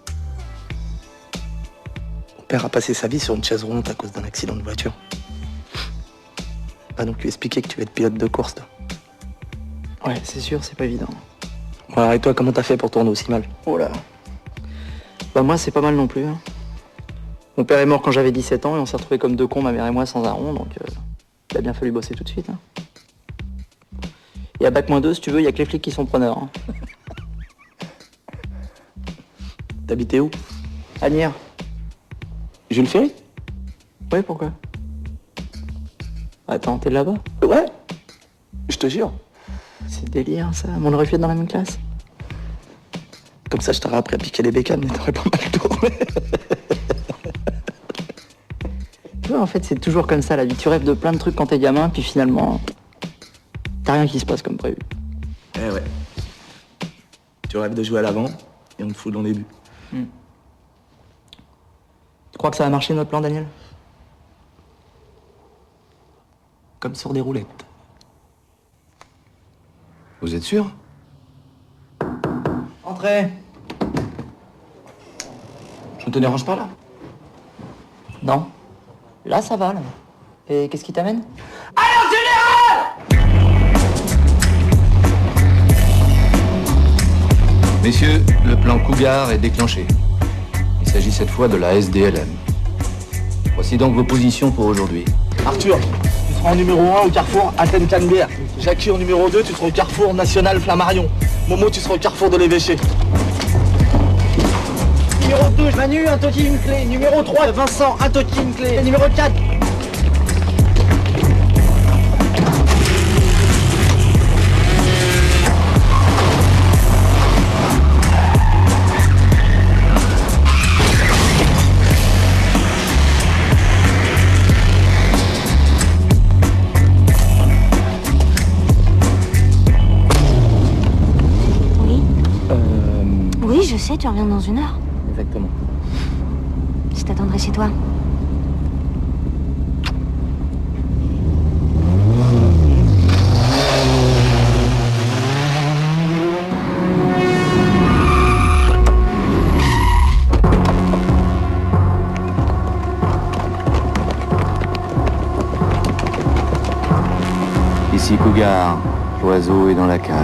Mon père a passé sa vie sur une chaise roulante à cause d'un accident de voiture. Pas non plus expliquer que tu veux être pilote de course, toi. Ouais, c'est sûr, c'est pas évident. Ouais, et toi, comment t'as fait pour tourner aussi mal? Oh là. Bah moi, c'est pas mal non plus. Hein. Mon père est mort quand j'avais 17 ans et on s'est retrouvés comme deux cons, ma mère et moi, sans un rond, donc il a bien fallu bosser tout de suite. Hein. Et à Bac-2, si tu veux, il y a que les flics qui sont preneurs. Hein. T'habitais où? À Nières. Jules Ferry? Ouais, pourquoi? Attends, t'es là-bas? Ouais, je te jure. C'est délire, ça. On aurait pu être dans la même classe. Comme ça, je t'aurais appris à piquer les bécanes, mais t'aurais pas mal tourné. Tu vois, en fait, c'est toujours comme ça, la vie. Tu rêves de plein de trucs quand t'es gamin, puis finalement, t'as rien qui se passe comme prévu. Eh ouais. Tu rêves de jouer à l'avant, et on te fout dans les buts. Tu crois que ça va marcher, notre plan, Daniel? Comme sur des roulettes. Vous êtes sûr? Entrez. Je ne te dérange pas, là? Non. Là, ça va, là. Et qu'est-ce qui t'amène? Alors, général! Messieurs, le plan Cougar est déclenché. Il s'agit cette fois de la SDLM. Voici donc vos positions pour aujourd'hui. Arthur, tu seras en numéro 1 au carrefour Athènes-Canebière. Jackie en numéro 2, tu seras au carrefour National Flammarion. Momo, tu seras au carrefour de l'Évêché. Numéro 2, Manu, un toki, une clé. Numéro 3, Vincent, un toki, une clé. Numéro 4. Oui, je sais, tu reviens dans 1 heure. Exactement. Je t'attendrai chez toi. Ici Cougar, l'oiseau est dans la cage. À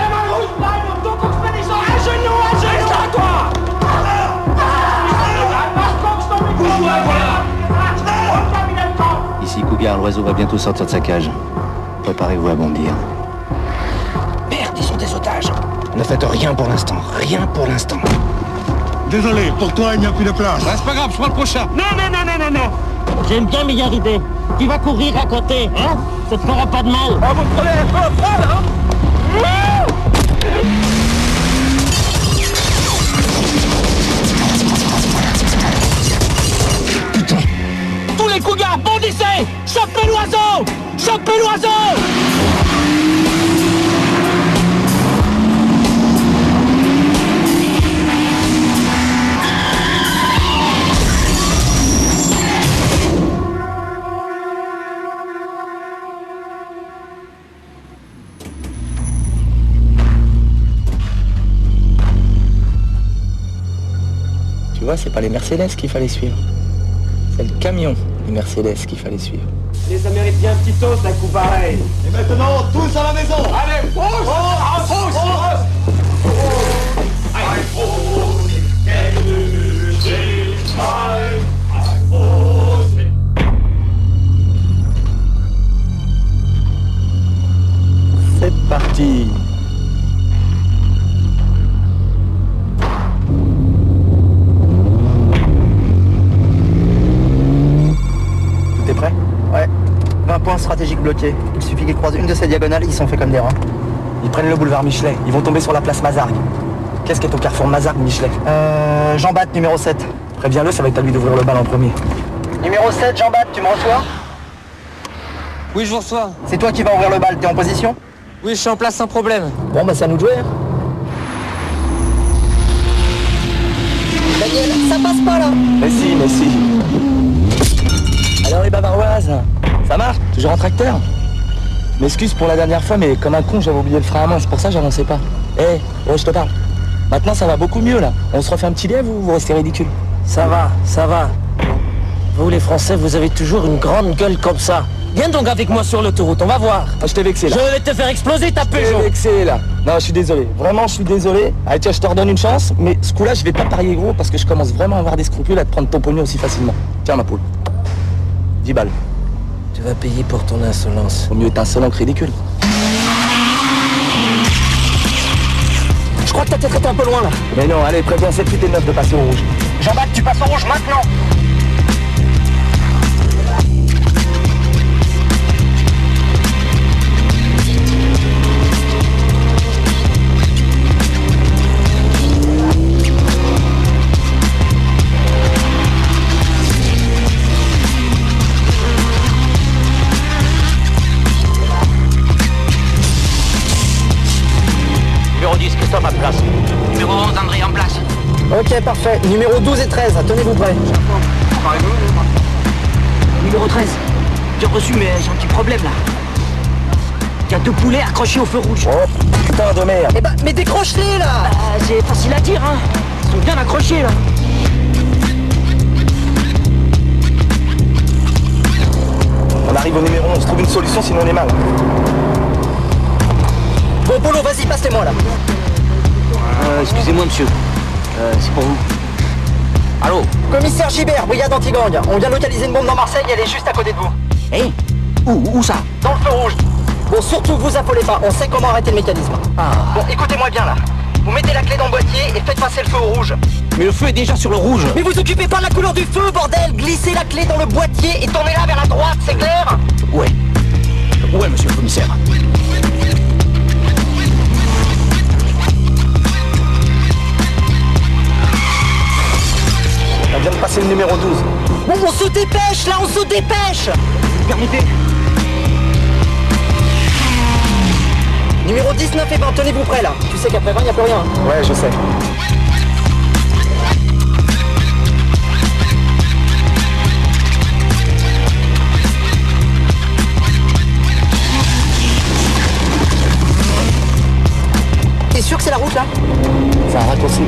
la main rouge, pareil, donc on se met des gens à genoux, à toi! Ici petit cougar, l'oiseau va bientôt sortir de sa cage. Préparez-vous à bondir. Merde, ils sont des otages. Ne faites rien pour l'instant, rien pour l'instant. Désolé, pour toi, il n'y a plus de place. C'est pas grave, je prends le prochain. Non. J'aime bien meilleure idée. Tu vas courir à côté, hein? Ça te fera pas de mal. Ah, vous prenez un peu au froid, là? Tous les cougars, bondissez! Chopez l'oiseau! Chopez l'oiseau! Tu vois, c'est pas les Mercedes qu'il fallait suivre. C'est le camion des Mercedes qu'il fallait suivre. Les Américains, petit toast, un coup pareil. Et maintenant, tous à la maison. Allez, C'est parti. T'es prêt? Ouais. 20 points stratégiques bloqués. Il suffit qu'ils croisent une de ces diagonales, ils sont faits comme des rats. Ils prennent le boulevard Michelet. Ils vont tomber sur la place Mazargues. Qu'est-ce qui est au carrefour Mazargues-Michelet? Jean Bat, numéro 7. Préviens-le, ça va être à lui d'ouvrir le bal en premier. Numéro 7, Jean Bat, tu me reçois? Oui, je vous reçois. C'est toi qui vas ouvrir le bal, t'es en position? Oui, je suis en place sans problème. Bon, bah c'est à nous de jouer. Hein. Daniel, ça passe pas là. Mais si. Alors les bavaroises, ça marche? Toujours en tracteur? M'excuse pour la dernière fois, mais comme un con, j'avais oublié le frein à main, c'est pour ça que j'avançais pas. Je te parle. Maintenant, ça va beaucoup mieux, là. On se refait un petit déj ou vous restez ridicule? Ça va. Vous, les Français, vous avez toujours une grande gueule comme ça. Viens donc avec moi sur l'autoroute, on va voir. Ah, je t'ai vexé, là. Je vais te faire exploser ta Peugeot. Je t'ai vexé, là. Non, je suis désolé. Vraiment, je suis désolé. Allez, tiens, je te redonne une chance, mais ce coup-là, je vais pas parier gros parce que je commence vraiment à avoir des scrupules à te prendre ton pognon aussi facilement. Tiens, ma poule. 10 balles. Tu vas payer pour ton insolence. Au mieux être insolent que ridicule. Je crois que t'as peut-être été un peu loin, là. Mais non, allez, préviens 7, 8 et 9 de passer au rouge. Jean-Baptiste, tu passes au rouge maintenant. Numéro 10, Christophe à place. Numéro 11, André en place. Ok, parfait. Numéro 12 et 13, tenez-vous prêts. Numéro 13. J'ai reçu, mais j'ai un petit problème là. Il y a 2 poulets accrochés au feu rouge. Oh, putain de merde. Eh ben, mais décroche-les là. C'est facile à dire, hein. Ils sont bien accrochés là. On arrive au numéro 11, trouve une solution sinon on est mal. Bon, Polo, vas-y, passe-les-moi là. Excusez-moi, monsieur. C'est pour vous. Allô? Commissaire Gibert, brigade anti-gang. On vient localiser une bombe dans Marseille, elle est juste à côté de vous. Eh? Où ça? Dans le feu rouge. Bon, surtout, vous affolez pas, on sait comment arrêter le mécanisme. Bon, écoutez-moi bien là. Vous mettez la clé dans le boîtier et faites passer le feu au rouge. Mais le feu est déjà sur le rouge. Mais vous occupez pas de la couleur du feu, bordel. Glissez la clé dans le boîtier et tournez-la vers la droite, c'est clair? Ouais, monsieur le commissaire. On vient de passer le numéro 12. Bon, on se dépêche là, on se dépêche. Permettez. Numéro 19 et 20, tenez-vous prêts là. Tu sais qu'après 20, il n'y a plus rien. Ouais, je sais. T'es sûr que c'est la route là? C'est un raccourci.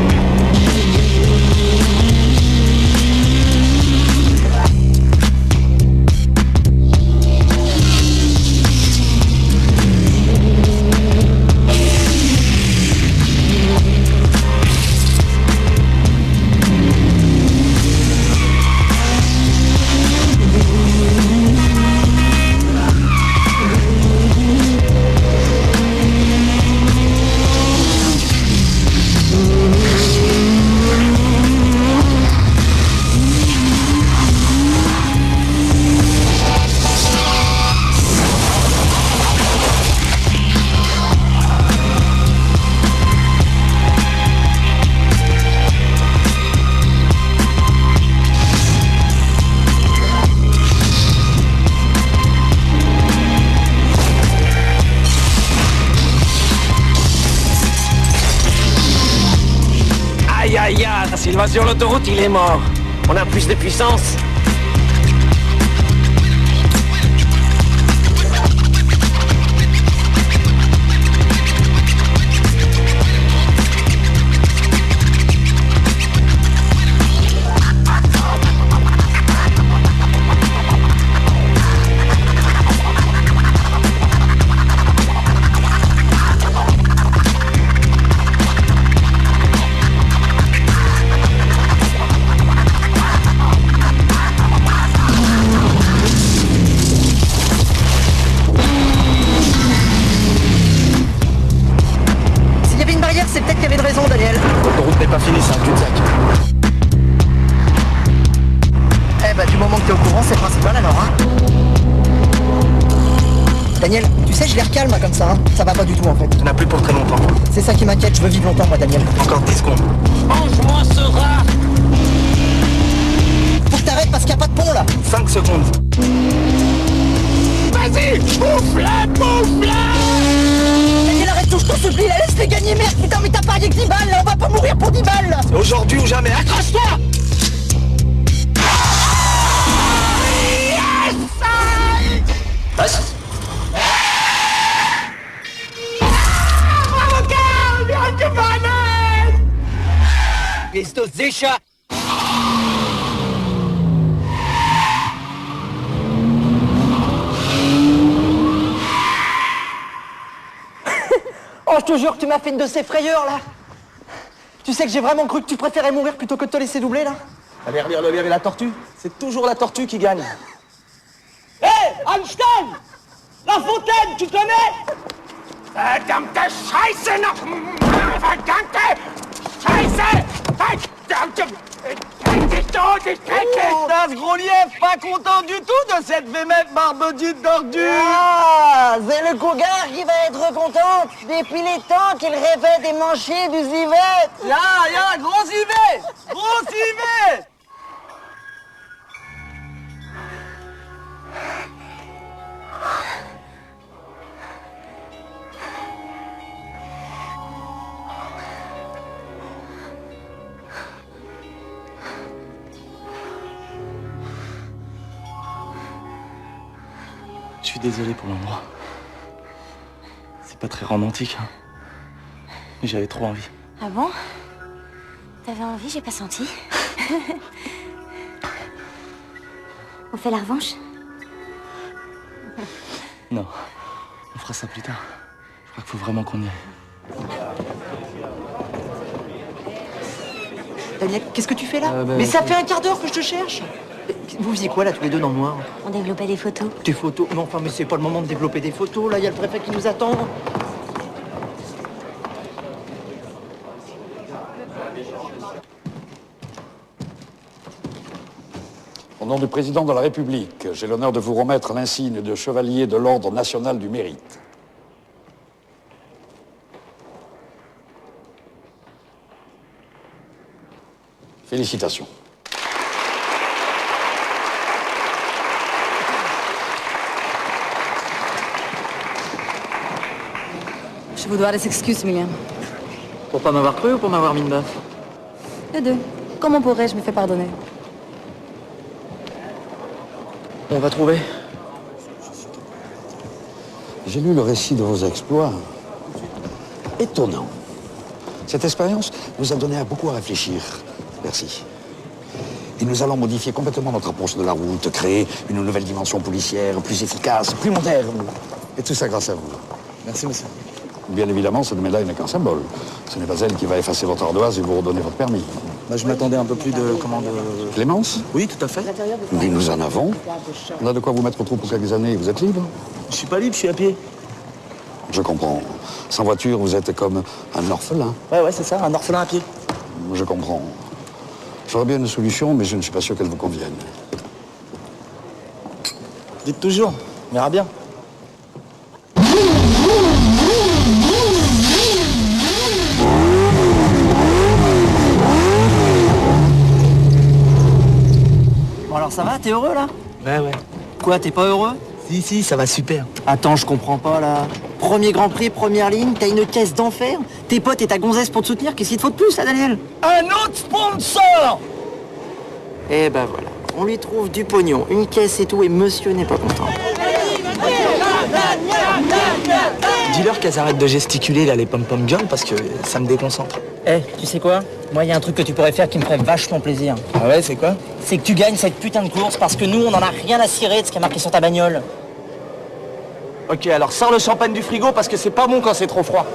S'il va sur l'autoroute, il est mort. On a plus de puissance. C'est peut-être qu'il y avait de raison, Daniel. L'autoroute n'est pas finie, c'est un cul-de-sac. Eh bah, du moment que t'es au courant, c'est le principal alors, hein. Daniel, tu sais, je les recalme comme ça, hein. Ça va pas du tout en fait. Tu n'as plus pour très longtemps. C'est ça qui m'inquiète, je veux vivre longtemps, moi, Daniel. Encore 10 secondes. Mange-moi ce rat. Faut que t'arrêtes parce qu'il n'y a pas de pont là. 5 secondes. Vas-y, bouffe-la, bouffe-la. Daniel, arrête tout, je t'en supplie, là, laisse-les gagner, merde, putain, mais t'as parié que 10 balles, là, on va pas mourir pour 10 balles, là. C'est aujourd'hui ou jamais, accroche-toi. Passe. Regarde, viens te balader. Bist du sicher? Oh, je te jure que tu m'as fait une de ces frayeurs, là. Tu sais que j'ai vraiment cru que tu préférais mourir plutôt que de te laisser doubler, là. Allez, relire le lire et la tortue. C'est toujours la tortue qui gagne. Hé, Einstein. La Fontaine, tu connais? Verdammte Scheiße noch! Verdammte Scheiße! Verdammte... Das gros lièvre, pas content du tout de cette vémette barbedue d'ordure. Ah, c'est le cougar qui va être content depuis les temps qu'il rêvait des manchets du Zivet. Ya, gros Zivet. Gros Zivet. Je suis désolé pour l'endroit. C'est pas très romantique, hein. Mais j'avais trop envie. Ah bon? T'avais envie, j'ai pas senti. On fait la revanche? Non, on fera ça plus tard. Je crois qu'il faut vraiment qu'on y aille. Daniel, qu'est-ce que tu fais là? Mais ça fait un quart d'heure que je te cherche. Vous faisiez quoi là tous les deux dans le noir? On développait des photos. Des photos? Mais enfin, mais c'est pas le moment de développer des photos, là, il y a le préfet qui nous attend. Au nom du président de la République, j'ai l'honneur de vous remettre l'insigne de chevalier de l'Ordre national du mérite. Félicitations. Je vous dois des excuses, Emilien. Pour pas m'avoir cru ou pour m'avoir mis une baffe? Les deux. Comment pourrais-je me faire pardonner? On va trouver. J'ai lu le récit de vos exploits. Étonnant. Cette expérience nous a donné beaucoup à réfléchir. Merci. Et nous allons modifier complètement notre approche de la route, créer une nouvelle dimension policière, plus efficace, plus moderne. Et tout ça grâce à vous. Merci, monsieur. Bien évidemment, cette médaille n'est qu'un symbole. Ce n'est pas elle qui va effacer votre ardoise et vous redonner votre permis. Bah, je m'attendais un peu plus de... Clémence? Oui, tout à fait. Mais nous en avons. On a de quoi vous mettre au trou pour quelques années. Vous êtes libre? Je suis pas libre, je suis à pied. Je comprends. Sans voiture, vous êtes comme un orphelin. Ouais, c'est ça, un orphelin à pied. Je comprends. J'aurais bien une solution, mais je ne suis pas sûr qu'elle vous convienne. Dites toujours, on verra bien. Bon alors ça va, t'es heureux là? Ouais. Quoi, t'es pas heureux? Si, ça va super. Attends, je comprends pas là. Premier Grand Prix, première ligne, t'as une caisse d'enfer. Tes potes et ta gonzesse pour te soutenir, qu'est-ce qu'il te faut de plus là, Daniel? Un autre sponsor! Eh ben voilà, on lui trouve du pognon, une caisse et tout, et monsieur n'est pas content. Dis-leur qu'elles arrêtent de gesticuler là, les pom-pom girls, parce que ça me déconcentre. Eh, tu sais quoi? Moi, il y a un truc que tu pourrais faire qui me ferait vachement plaisir. Ah ouais, c'est quoi? C'est que tu gagnes cette putain de course parce que nous, on en a rien à cirer de ce qui est marqué sur ta bagnole. Ok, alors sors le champagne du frigo parce que c'est pas bon quand c'est trop froid.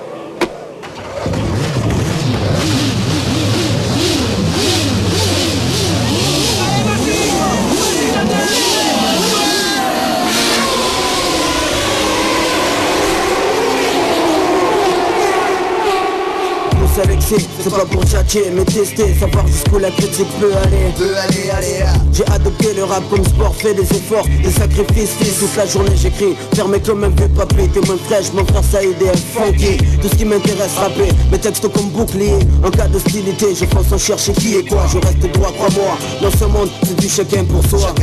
Alexis, c'est pas pour tchatcher, mais tester, savoir jusqu'où la critique peut aller. J'ai adopté le rap comme sport, fait des efforts, des sacrifices, fils. Toute la journée j'écris, fermé comme un vieux papier. T'es moins fraîche, mon frère Saïd est funky. Tout ce qui m'intéresse, rapper, mes textes comme bouclier. En cas d'hostilité, je pense en chercher qui est quoi. Je reste droit, crois-moi, dans ce monde, c'est du chacun pour soi.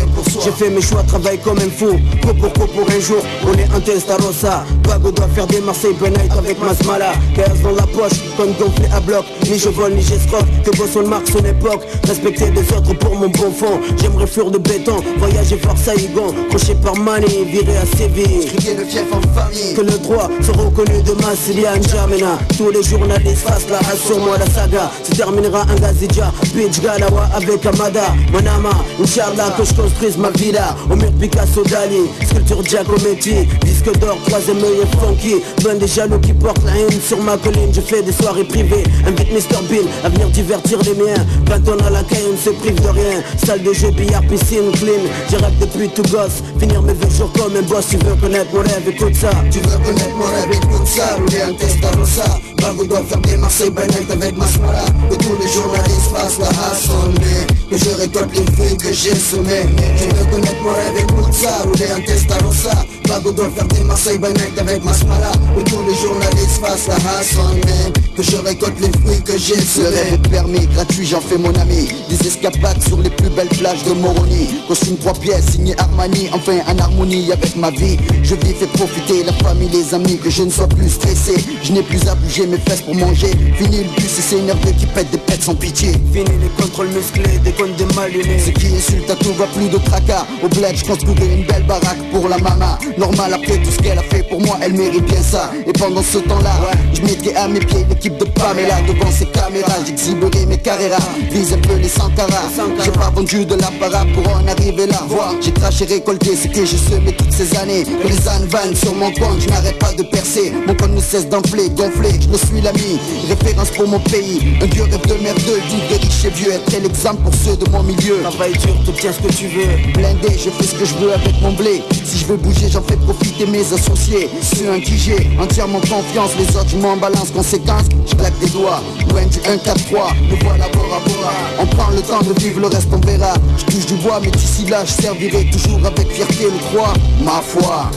J'ai fait mes choix, travaille comme un fou. Pour un jour, on est en Testarossa. Bago doit faire des Marseille by night avec Masmala. 15 dans la poche, comme gonflé à bloc. Ni je vole, ni j'escroque, que Bosson marque son époque. Respecter les autres pour mon bon fond. J'aimerais fleur de béton, voyager voir Saïgon. Croché par Mani, viré à Séville. Crier le fief en famille. Que le droit soit reconnu de Massilia N'Djamena. Tous les journalistes fassent la hache sur moi, la saga se terminera en Gazidja. Bitch Galawa avec Amada. Manama, Inch'Allah que je construise ma villa. Au mur Picasso Dali, sculpture Giacometti. Disque d'or, troisième œil funky. Ben des jaloux qui portent la haine sur ma colline. Je fais des soirées privées. Invite Mr Bill à venir divertir les miens. Quand on a la caille on ne se prive de rien. Salle de jeu, billard, piscine, clean. J'ai rêve depuis tout gosse. Finir mes vieux jours comme un boss. Tu veux connaître mon rêve, écoute ça. Tu veux connaître mon rêve, écoute ça. Rouler un Testarossa. Bago doit faire des Marseille by night avec Masmala. Que tous les journalistes fassent la assemblée. Que je récolte les fruits que j'ai semés. Tu veux connaître mon rêve, écoute ça. Rouler un Testarossa. Bago doit faire des Marseille by night avec Masmala. Que tous les journalistes fassent la assemblée. Que je récolte les fruits que j'ai semés. Le rêve est permis, gratuit, j'en fais mon ami. Des escapades sur les plus belles plages de Moroni. Costume 3 pièces, signé Armani. Enfin en harmonie avec ma vie. Je vis, fais profiter la famille, les amis. Que je ne sois plus stressé. Je n'ai plus à bouger mes fesses pour manger. Fini le bus et c'est nerveux qui pète des pètes sans pitié. Fini les contrôles musclés, des comptes des malunés. Ce qui insulte à tout va plus de tracas. Au bled je construirai une belle baraque pour la maman. Normal après tout ce qu'elle a fait pour moi, elle mérite bien ça. Et pendant ce temps-là, je mettrai à mes pieds l'équipe de Pamela. Devant ces caméras, j'exhiberai mes carreras. Vise un peu les Sankara. J'ai pas vendu de l'apparat pour en arriver là. J'ai craché, récolté ce que j'ai semé toutes ces années. Que les ânes vannent sur mon compte, je n'arrête pas de percer. Mon compte ne cesse d'enfler, gonfler, je ne suis l'ami. Référence pour mon pays, un vieux rêve de merdeux. Vivre de riche et vieux, être l'exemple pour ceux de mon milieu. Travail dur, t'obtiens ce que tu veux. Blindé, je fais ce que je veux avec mon blé. Si je veux bouger, j'en fais profiter mes associés. Ceux en qui j'ai entièrement confiance. Les autres, je m'en balance, conséquence, je claque des doigts. Loin du 1, 4, 3, me voilà bora bora. On prend le temps de vivre, le reste on verra. Je touche du bois, mais d'ici là, je servirai toujours avec fierté le 3, ma foi.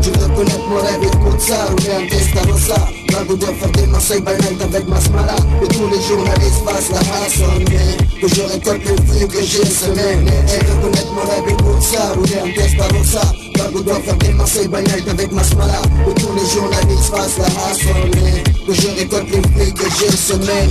Tu veux connaître mon rêve, écoute ça, rouler un Testarossa. Bago doit faire des Marseille by night avec Masmala. Que tous les journalistes fassent la assemblée. Que je récolte les fruits que j'ai semés. Tu veux connaître mon rêve, écoute ça, rouler un Testarossa. Bago doit faire des Marseille by night avec Masmala. Que tous les journalistes fassent la assemblée. Que je récolte les fruits que j'ai semés.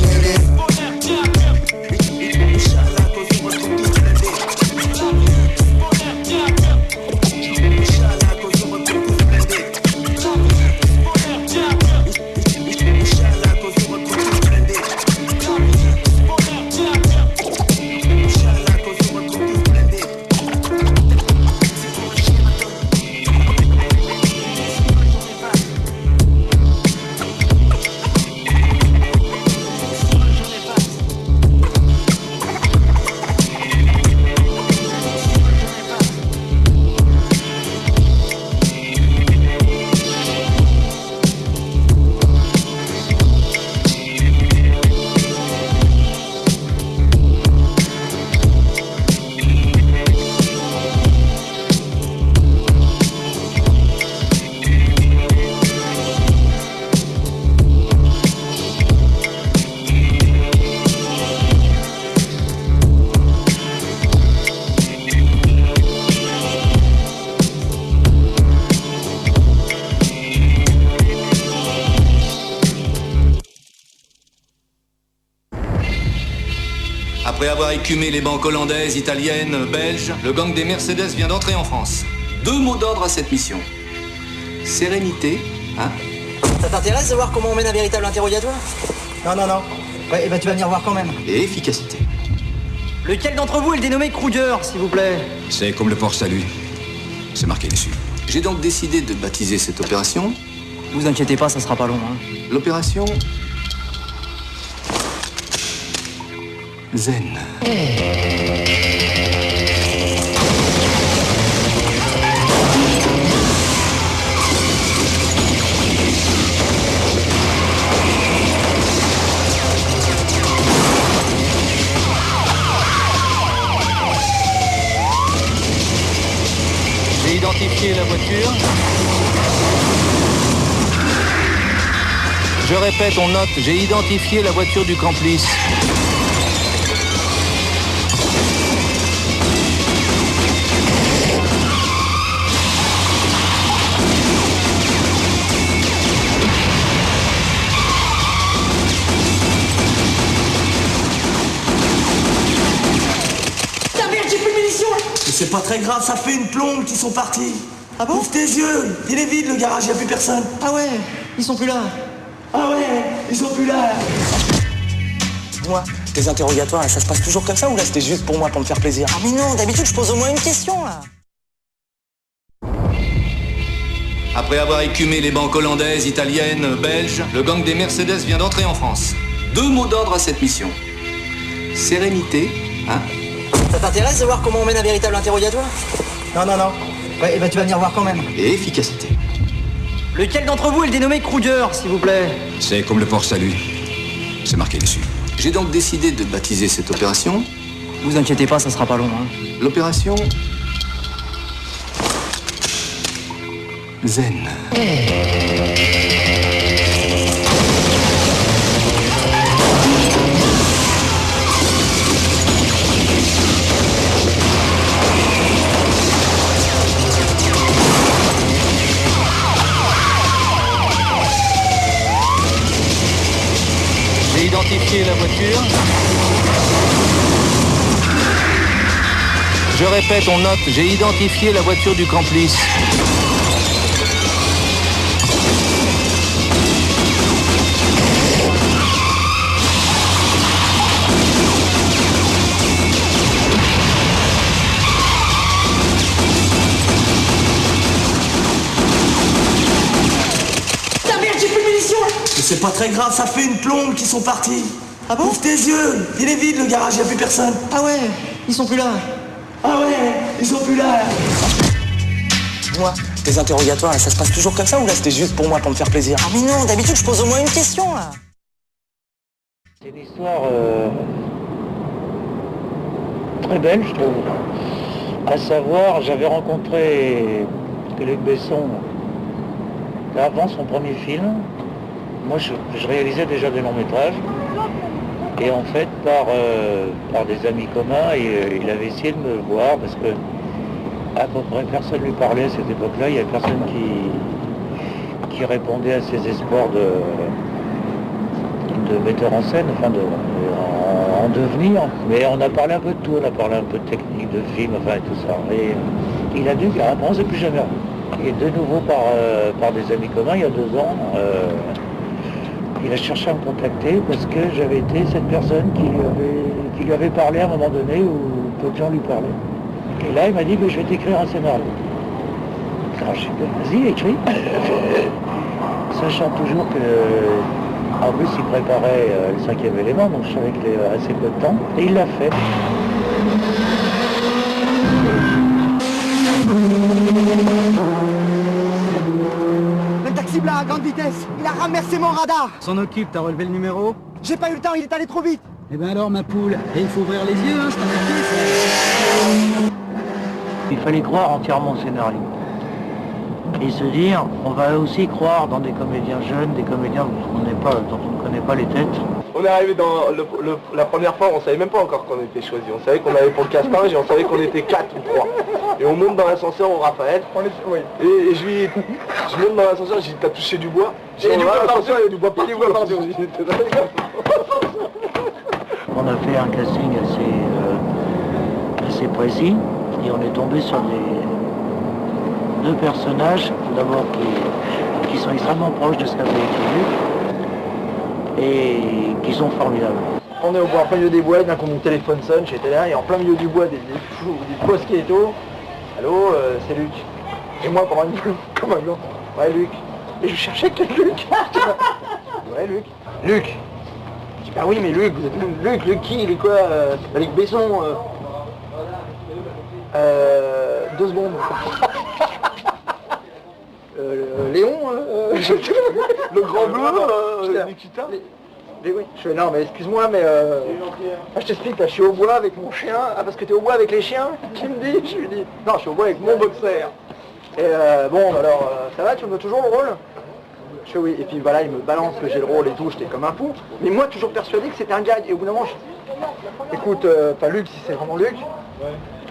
Après avoir écumé les banques hollandaises, italiennes, belges, le gang des Mercedes vient d'entrer en France. 2 mots d'ordre à cette mission. Sérénité, hein? Ça t'intéresse de voir comment on mène un véritable interrogatoire? Non, non, non. Ouais, et ben tu vas venir voir quand même. Et efficacité. Lequel d'entre vous est le dénommé Kruger, s'il vous plaît? C'est comme le port salut. C'est marqué dessus. J'ai donc décidé de baptiser cette opération. Vous inquiétez pas, ça sera pas long. Hein. L'opération Zen. J'ai identifié la voiture. Je répète, on note, j'ai identifié la voiture du complice. C'est pas très grave, ça fait une plombe qu'ils sont partis. Ah bon? Ouvre tes yeux, il est vide le garage, y a plus personne. Ah ouais, ils sont plus là. Ah ouais, ils sont plus là. Moi, tes interrogatoires, ça se passe toujours comme ça ou là c'était juste pour moi, pour me faire plaisir? Ah mais non, d'habitude je pose au moins une question là. Après avoir écumé les banques hollandaises, italiennes, belges, le gang des Mercedes vient d'entrer en France. 2 mots d'ordre à cette mission. Sérénité, hein? Ça t'intéresse de voir comment on mène un véritable interrogatoire? Non, non, non. Ouais, et ben tu vas venir voir quand même. Et efficacité. Lequel d'entre vous est le dénommé Kruger, s'il vous plaît? C'est comme le port salut. C'est marqué dessus. J'ai donc décidé de baptiser cette opération. Vous inquiétez pas, ça sera pas long. Hein. L'opération Zen. J'ai identifié la voiture. Je répète, on note, j'ai identifié la voiture du complice. C'est pas très grave, ça fait une plombe qu'ils sont partis. Ah bon? Ouvre tes yeux, il est vide le garage, y a plus personne. Ah ouais, ils sont plus là. Ah ouais, ils sont plus là. Moi, tes interrogatoires, ça se passe toujours comme ça ou là c'était juste pour moi, pour me faire plaisir? Ah mais non, d'habitude je pose au moins une question là. C'est une histoire très belle, je trouve. À savoir, j'avais rencontré Luc Besson avant son premier film. Moi, je réalisais déjà des longs métrages. Et en fait, par des amis communs, il avait essayé de me voir parce que à peu près personne ne lui parlait à cette époque-là. Il n'y avait personne qui répondait à ses espoirs de metteur en scène, enfin en devenir. Mais on a parlé un peu de tout, on a parlé un peu de technique, de film, enfin et tout ça. Et il a dû, après on ne s'est plus jamais revu. Et de nouveau par des amis communs, il y a 2 ans, il a cherché à me contacter parce que j'avais été cette personne qui lui avait parlé à un moment donné où peu de gens lui parlaient. Et là, il m'a dit, je vais t'écrire un scénario. Alors j'ai dit, vas-y, écris. Sachant toujours que, en plus, il préparait le 5e élément, donc je savais qu'il avait assez peu de temps. Et il l'a fait. Le taxi blanc à grande vitesse, il a ramassé mon radar. S'en occupe, t'as relevé le numéro? J'ai pas eu le temps, il est allé trop vite. Eh ben alors ma poule, et il faut ouvrir les yeux, hein, c'est un métier, ça. Il fallait croire entièrement au scénario. Et se dire, on va aussi croire dans des comédiens jeunes, des comédiens dont on ne connaît pas les têtes. On est arrivé dans la première fois, on savait même pas encore qu'on était choisi. On savait qu'on avait pour le casting et on savait qu'on était 4 ou 3. Et on monte dans l'ascenseur au Raphaël. Et je monte dans l'ascenseur, j'ai dit, t'as touché du bois? Il y a du bois partout. Il y a du bois partout. on a fait un casting assez précis et on est tombé sur deux personnages, tout d'abord qui sont extrêmement proches de ce qu'avait été Luc et qui sont formidables. On est au bois, en plein milieu des bois, d'un coup mon téléphone sonne, j'étais là, et en plein milieu du bois, des postes qui étaient au. Allô, c'est Luc. Et moi, pendant une plume, comme un blanc. Ouais, Luc. Et je cherchais quel Luc. Ouais, Luc. Luc. Je dis, bah oui, mais Luc, vous êtes Luc qui? Luc quoi? Luc Besson. 2 secondes. Léon, le grand bleu, Nikita. Mais oui, je fais non mais excuse-moi mais je t'explique là, je suis au bois avec mon chien. Ah parce que t'es au bois avec les chiens? Qui me dit? Je lui dis non, je suis au bois avec mon boxer. Et bon alors ça va, tu me donnes toujours le rôle? Je fais oui, et puis voilà, il me balance que j'ai le rôle et tout, j'étais comme un fou. Mais moi toujours persuadé que c'était un gag. Et au bout d'un moment, écoute, pas Luc si c'est vraiment Luc.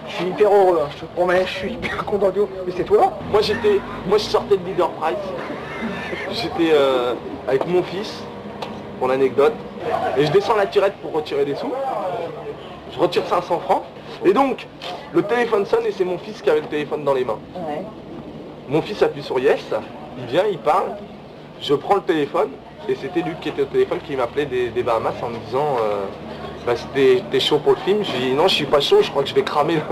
Je suis hyper heureux, hein, je te promets, je suis hyper content de vous. Mais c'est toi? Moi je sortais de Leader Price. J'étais avec mon fils. Pour l'anecdote, et je descends la tirette pour retirer des sous, je retire 500 francs, et donc, le téléphone sonne et c'est mon fils qui avait le téléphone dans les mains. Ouais. Mon fils appuie sur yes, il vient, il parle, je prends le téléphone, et c'était Luc qui était au téléphone qui m'appelait des Bahamas en me disant, bah, t'es chaud pour le film? Je lui dis non, je suis pas chaud, je crois que je vais cramer là,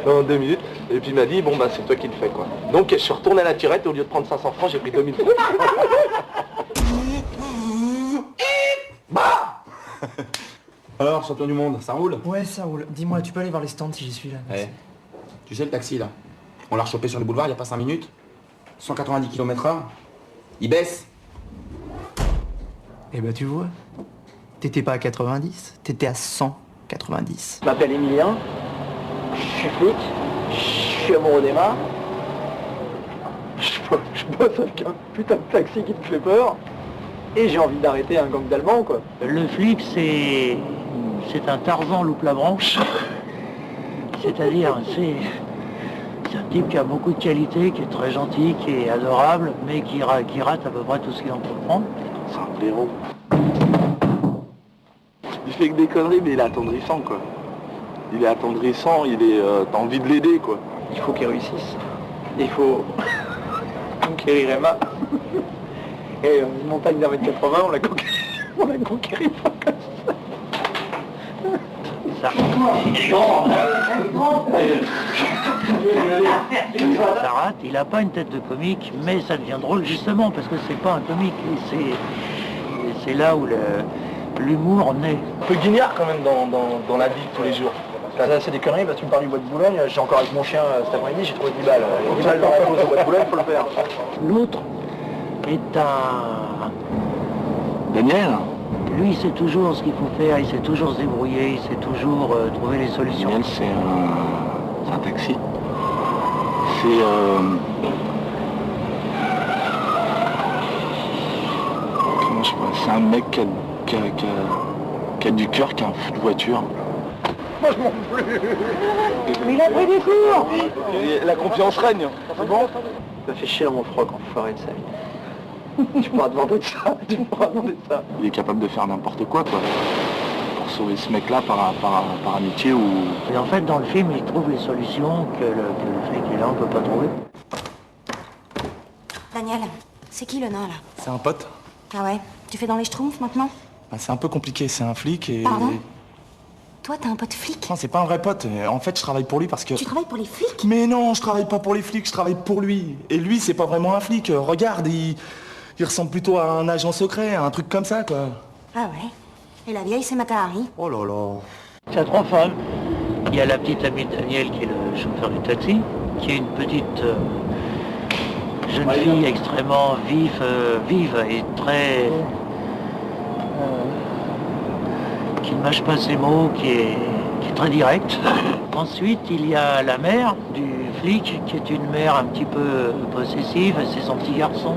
dans 2 minutes, et puis il m'a dit, bon bah c'est toi qui le fais quoi. Donc je suis retourné à la tirette, et au lieu de prendre 500 francs, j'ai pris 2000 francs. Alors, champion du monde, ça roule? Ouais, ça roule. Dis-moi, tu peux aller voir les stands si j'y suis là? Ouais. Tu sais le taxi là, on l'a rechopé sur le boulevard il n'y a pas 5 minutes. 190 km/h. Il baisse. Eh ben tu vois, t'étais pas à 90, t'étais à 190. Je m'appelle Emilien, je suis flic, je suis amoureux d'Emma. Je bosse avec un putain de taxi qui te fait peur. Et j'ai envie d'arrêter un gang d'Allemands, quoi. Le flic, c'est un Tarzan loupe la branche. C'est-à-dire, c'est un type qui a beaucoup de qualités, qui est très gentil, qui est adorable, mais qui rate à peu près tout ce qu'il en peut prendre. C'est un blaireau. Il fait que des conneries, mais il est attendrissant, quoi. Il est attendrissant, t'as envie de l'aider, quoi. Il faut qu'il réussisse. Il faut conquérir Emma. Et une montagne d'1,80 m, on l'a conquéri pas comme ça. Ça rate, il n'a pas une tête de comique, mais ça devient drôle justement parce que c'est pas un comique. C'est là où l'humour naît. Un peu guignard quand même dans la vie de tous les jours. C'est des conneries, parce que tu me parles du bois de Boulogne, j'ai encore avec mon chien cet après-midi, j'ai trouvé 10 balles. 10 balles dans la pause au bois de Boulogne, faut le faire. L'autre est un... Daniel? Lui, il sait toujours ce qu'il faut faire, il sait toujours se débrouiller, il sait toujours trouver les solutions. Daniel, c'est un taxi. C'est... Comment je sais pas, c'est un mec qui a du cœur, qui a un fou de voiture. Moi, je m'en plus. Mais il a pris des cours. La confiance règne. C'est bon? Ça fait chier dans mon froc, enfoiré de sa vie. Tu pourras demander de ça, Il est capable de faire n'importe quoi, pour sauver ce mec-là par amitié ou... Et en fait, dans le film, il trouve les solutions que le flic est là, on peut pas trouver. Daniel, c'est qui le nain, là? C'est un pote. Ah ouais? Tu fais dans les schtroumpfs, maintenant? Bah, c'est un peu compliqué, c'est un flic et... Pardon? Toi, t'as un pote flic? Non, c'est pas un vrai pote. En fait, je travaille pour lui parce que... Tu travailles pour les flics? Mais non, je travaille pas pour les flics, je travaille pour lui. Et lui, c'est pas vraiment un flic. Regarde, il ressemble plutôt à un agent secret, un truc comme ça, quoi. Ah ouais? Et la vieille, c'est Matahari? Oh là là. Il y a 3 femmes. Il y a la petite amie de Daniel, qui est le chauffeur du taxi, qui est une petite jeune fille extrêmement vive et très... qui ne mâche pas ses mots, qui est très directe. Ensuite, il y a la mère du flic, qui est une mère un petit peu possessive, c'est son petit garçon,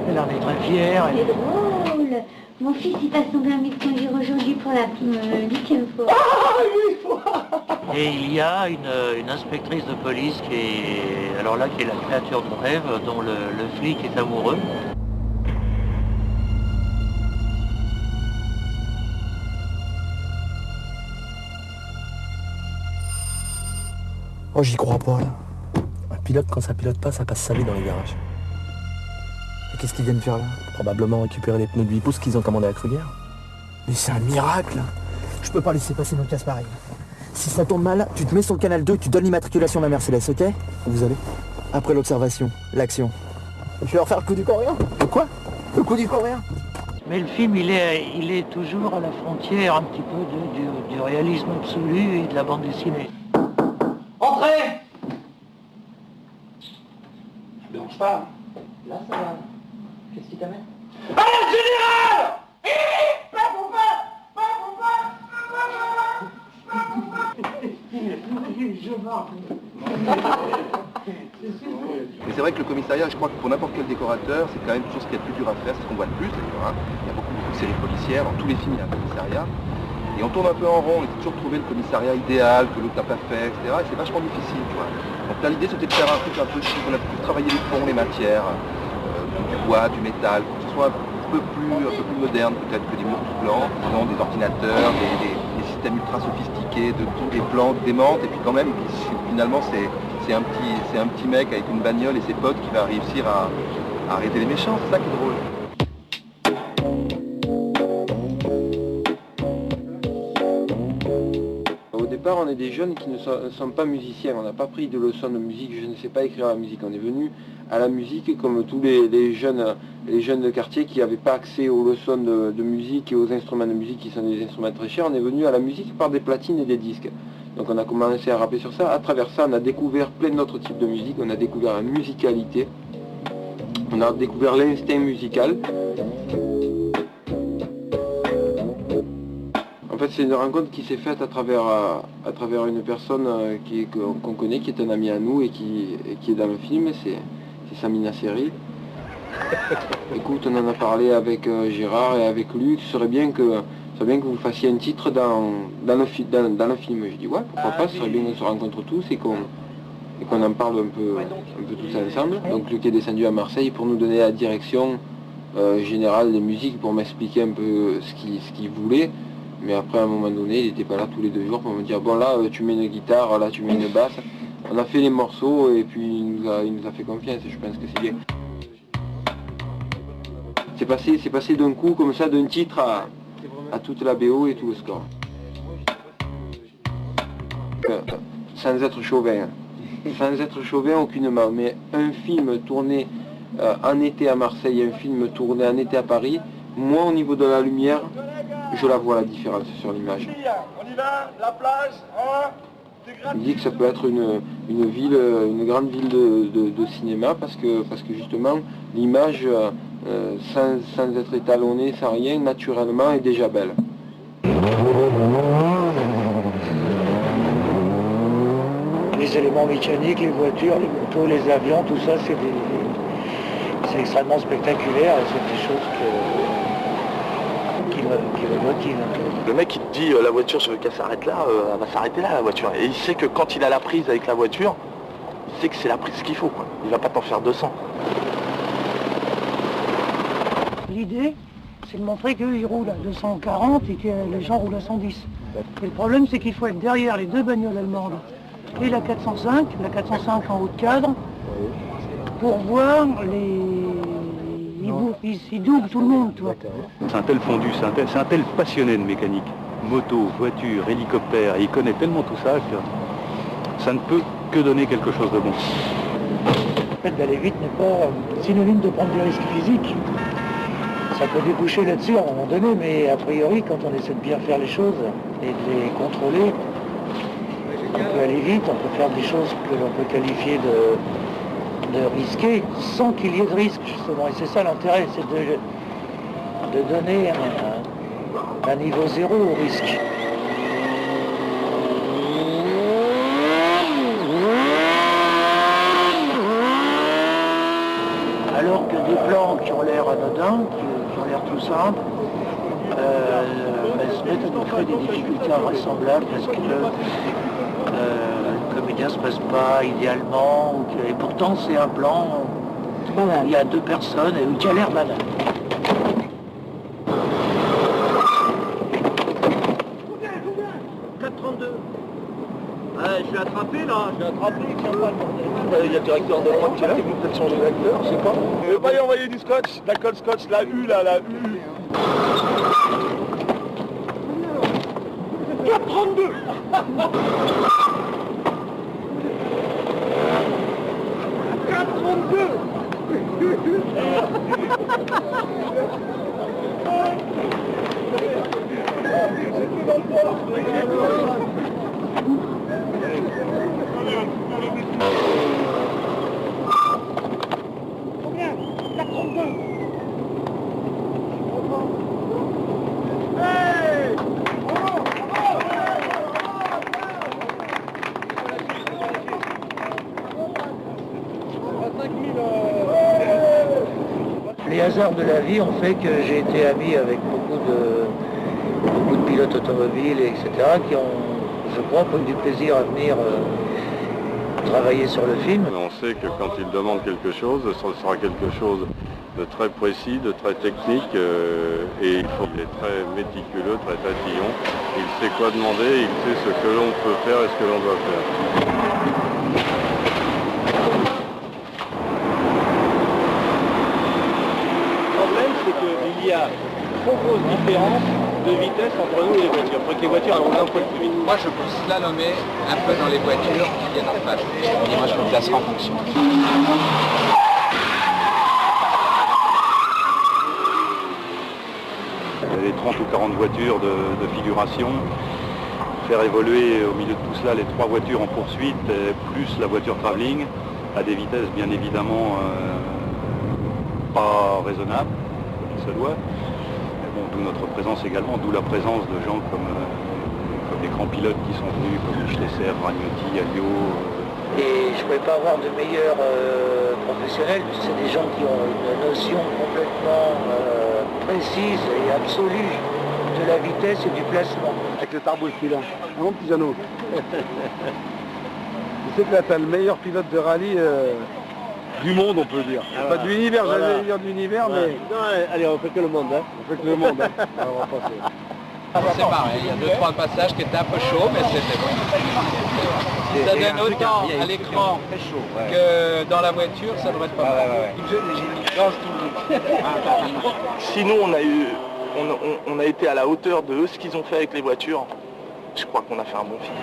elle en est très fière. C'est drôle. Mon fils, il passe son permis de conduire aujourd'hui pour la 8e fois. Et il y a une inspectrice de police qui est, alors là, qui est la créature de rêve, dont le flic est amoureux. Oh, j'y crois pas, là. Un pilote, quand ça pilote pas, ça passe sa vie dans les garages. Et qu'est-ce qu'ils viennent faire là? Probablement récupérer les pneus de 8 pouces qu'ils ont commandés à Kruger. Mais c'est un miracle. Je peux pas laisser passer nos casse pareil. Si ça tourne mal, tu te mets sur le canal 2, tu donnes l'immatriculation de la Mercedes, ok? Où vous allez? Après l'observation, l'action. Je vais leur faire le coup du coréen. Le quoi? Le coup du coréen. Mais le film, il est toujours à la frontière un petit peu du réalisme absolu et de la bande dessinée. Entrez! Je dérange pas. Là, ça va. Qu'est-ce qui t'amène? Allez, général! Mais c'est vrai que le commissariat, je crois que pour n'importe quel décorateur, c'est quand même toujours ce qu'il y a de plus dur à faire, c'est ce qu'on voit le plus d'ailleurs. Hein. Il y a beaucoup de séries policières, dans tous les films il y a un commissariat. Et on tourne un peu en rond, on essaie toujours de trouver le commissariat idéal, que l'autre n'a pas fait, etc. Et c'est vachement difficile, tu vois. Donc là l'idée c'était de faire un truc un peu chic, on a pu travailler les fonds, les matières, du bois, du métal, pour que ce soit un peu plus moderne peut-être que des murs tout blancs, non, des ordinateurs, des systèmes ultra sophistiqués, de tous des plans démentes, et puis quand même finalement c'est un petit mec avec une bagnole et ses potes qui va réussir à arrêter les méchants, c'est ça qui est drôle. Au départ, on est des jeunes qui ne sont pas musiciens, on n'a pas pris de leçons de musique, je ne sais pas écrire la musique, on est venu à la musique comme tous les jeunes de quartier qui n'avaient pas accès aux leçons de musique et aux instruments de musique qui sont des instruments très chers, on est venu à la musique par des platines et des disques. Donc on a commencé à rapper sur ça, à travers ça on a découvert plein d'autres types de musique, on a découvert la musicalité, on a découvert l'instinct musical. En fait c'est une rencontre qui s'est faite à travers une personne qu'on connaît, qui est un ami à nous et qui est dans le film, c'est Samina Seri. Écoute, on en a parlé avec Gérard et avec Luc, ce serait bien que vous fassiez un titre dans le film. Je dis ouais, pourquoi pas, ce serait bien qu'on se rencontre tous et qu'on en parle un peu tous ensemble. Donc Luc est descendu à Marseille pour nous donner la direction générale des musiques, pour m'expliquer un peu ce qu'il voulait. Mais après à un moment donné, il n'était pas là tous les 2 jours pour me dire bon là tu mets une guitare, là tu mets une basse. On a fait les morceaux et puis il nous a fait confiance et je pense que c'est bien. C'est passé d'un coup comme ça, d'un titre à toute la BO et tout le score. Sans être chauvin. Sans être chauvin aucunement, mais un film tourné en été à Marseille, un film tourné en été à Paris, moi au niveau de la lumière, je la vois la différence sur l'image. On y va, la plage, hein? Il dit que ça peut être une grande ville de cinéma parce que justement l'image sans être étalonnée, sans rien, naturellement est déjà belle. Les éléments mécaniques, les voitures, les motos, les avions, tout ça c'est extrêmement spectaculaire et c'est des choses qui me motivent. Le mec il te dit la voiture je veux qu'elle s'arrête là, elle va s'arrêter là la voiture. Et il sait que quand il a la prise avec la voiture, il sait que c'est la prise qu'il faut quoi. Il va pas t'en faire 200. L'idée, c'est de montrer qu'ils roulent à 240 et que les gens roulent à 110. Et le problème c'est qu'il faut être derrière les 2 bagnoles allemandes et la 405 en haut de cadre, pour voir ils doublent tout le monde, toi. C'est un tel fondu, c'est un tel passionné de mécanique. Moto, voiture, hélicoptère, il connaît tellement tout ça que ça ne peut que donner quelque chose de bon. Le fait d'aller vite n'est pas synonyme de prendre des risques physiques. Ça peut déboucher là-dessus à un moment donné, mais a priori, quand on essaie de bien faire les choses et de les contrôler, on peut aller vite, on peut faire des choses que l'on peut qualifier de risquées sans qu'il y ait de risque, justement. Et c'est ça l'intérêt, c'est de donner un niveau 0 au risque. Alors que des plans qui ont l'air anodins, qui ont l'air tout simples, se mettent à nous créer des difficultés invraisemblables parce que le comédien ne se passe pas idéalement, et pourtant c'est un plan où il y a 2 personnes et qui a l'air banal. Je suis l'as attrapé là. Je l'ai attrapé, il tient pas le bordel. Il y a le directeur de prod qui est là, il faut peut-être changer d'acteur, je sais pas. Vous pouvez pas y envoyer du scotch, de la colle scotch, la U là, la U. 4,32. Combien? 4,32. Hey! Les hasards de la vie ont fait que j'ai été ami avec beaucoup de pilotes automobiles, etc., qui ont, je crois, pris du plaisir à venir travailler sur le film. On sait que quand il demande quelque chose, ce sera quelque chose de très précis, de très technique, et il faut être très méticuleux, très tatillon. Il sait quoi demander, il sait ce que l'on peut faire et ce que l'on doit faire. Il y a une trop grosse différence de vitesse entre nous et les voitures. Il faut que les voitures aient un point plus vite. Moi, je peux slalomer un peu dans les voitures qui viennent en face. Et moi, je me placerai en fonction. Les 30 ou 40 voitures de figuration, faire évoluer au milieu de tout cela les 3 voitures en poursuite, plus la voiture travelling, à des vitesses bien évidemment pas raisonnables. Ça doit. Mais bon, d'où notre présence également, d'où la présence de gens comme des grands pilotes qui sont venus, comme Schlesser, Ragnotti, Alliot. Et je ne pouvais pas avoir de meilleurs professionnels, c'est des gens qui ont une notion complètement précise et absolue de la vitesse et du placement. Avec le tarboule qu'il a. Non, petit Jeannot. Tu sais que là, tu as le meilleur pilote de rallye du monde, on peut dire. Pas de l'univers, j'allais dire de l'univers, mais... Non, allez, on fait que le monde, hein. On fait que le monde, hein. Alors, on va passer. C'est pareil, il y a 2-3 passages qui étaient un peu chauds, mais c'était bon. Ça donne autant à l'écran que dans la voiture, ça devrait être pas mal. Sinon, on a été à la hauteur de ce qu'ils ont fait avec les voitures. Je crois qu'on a fait un bon film.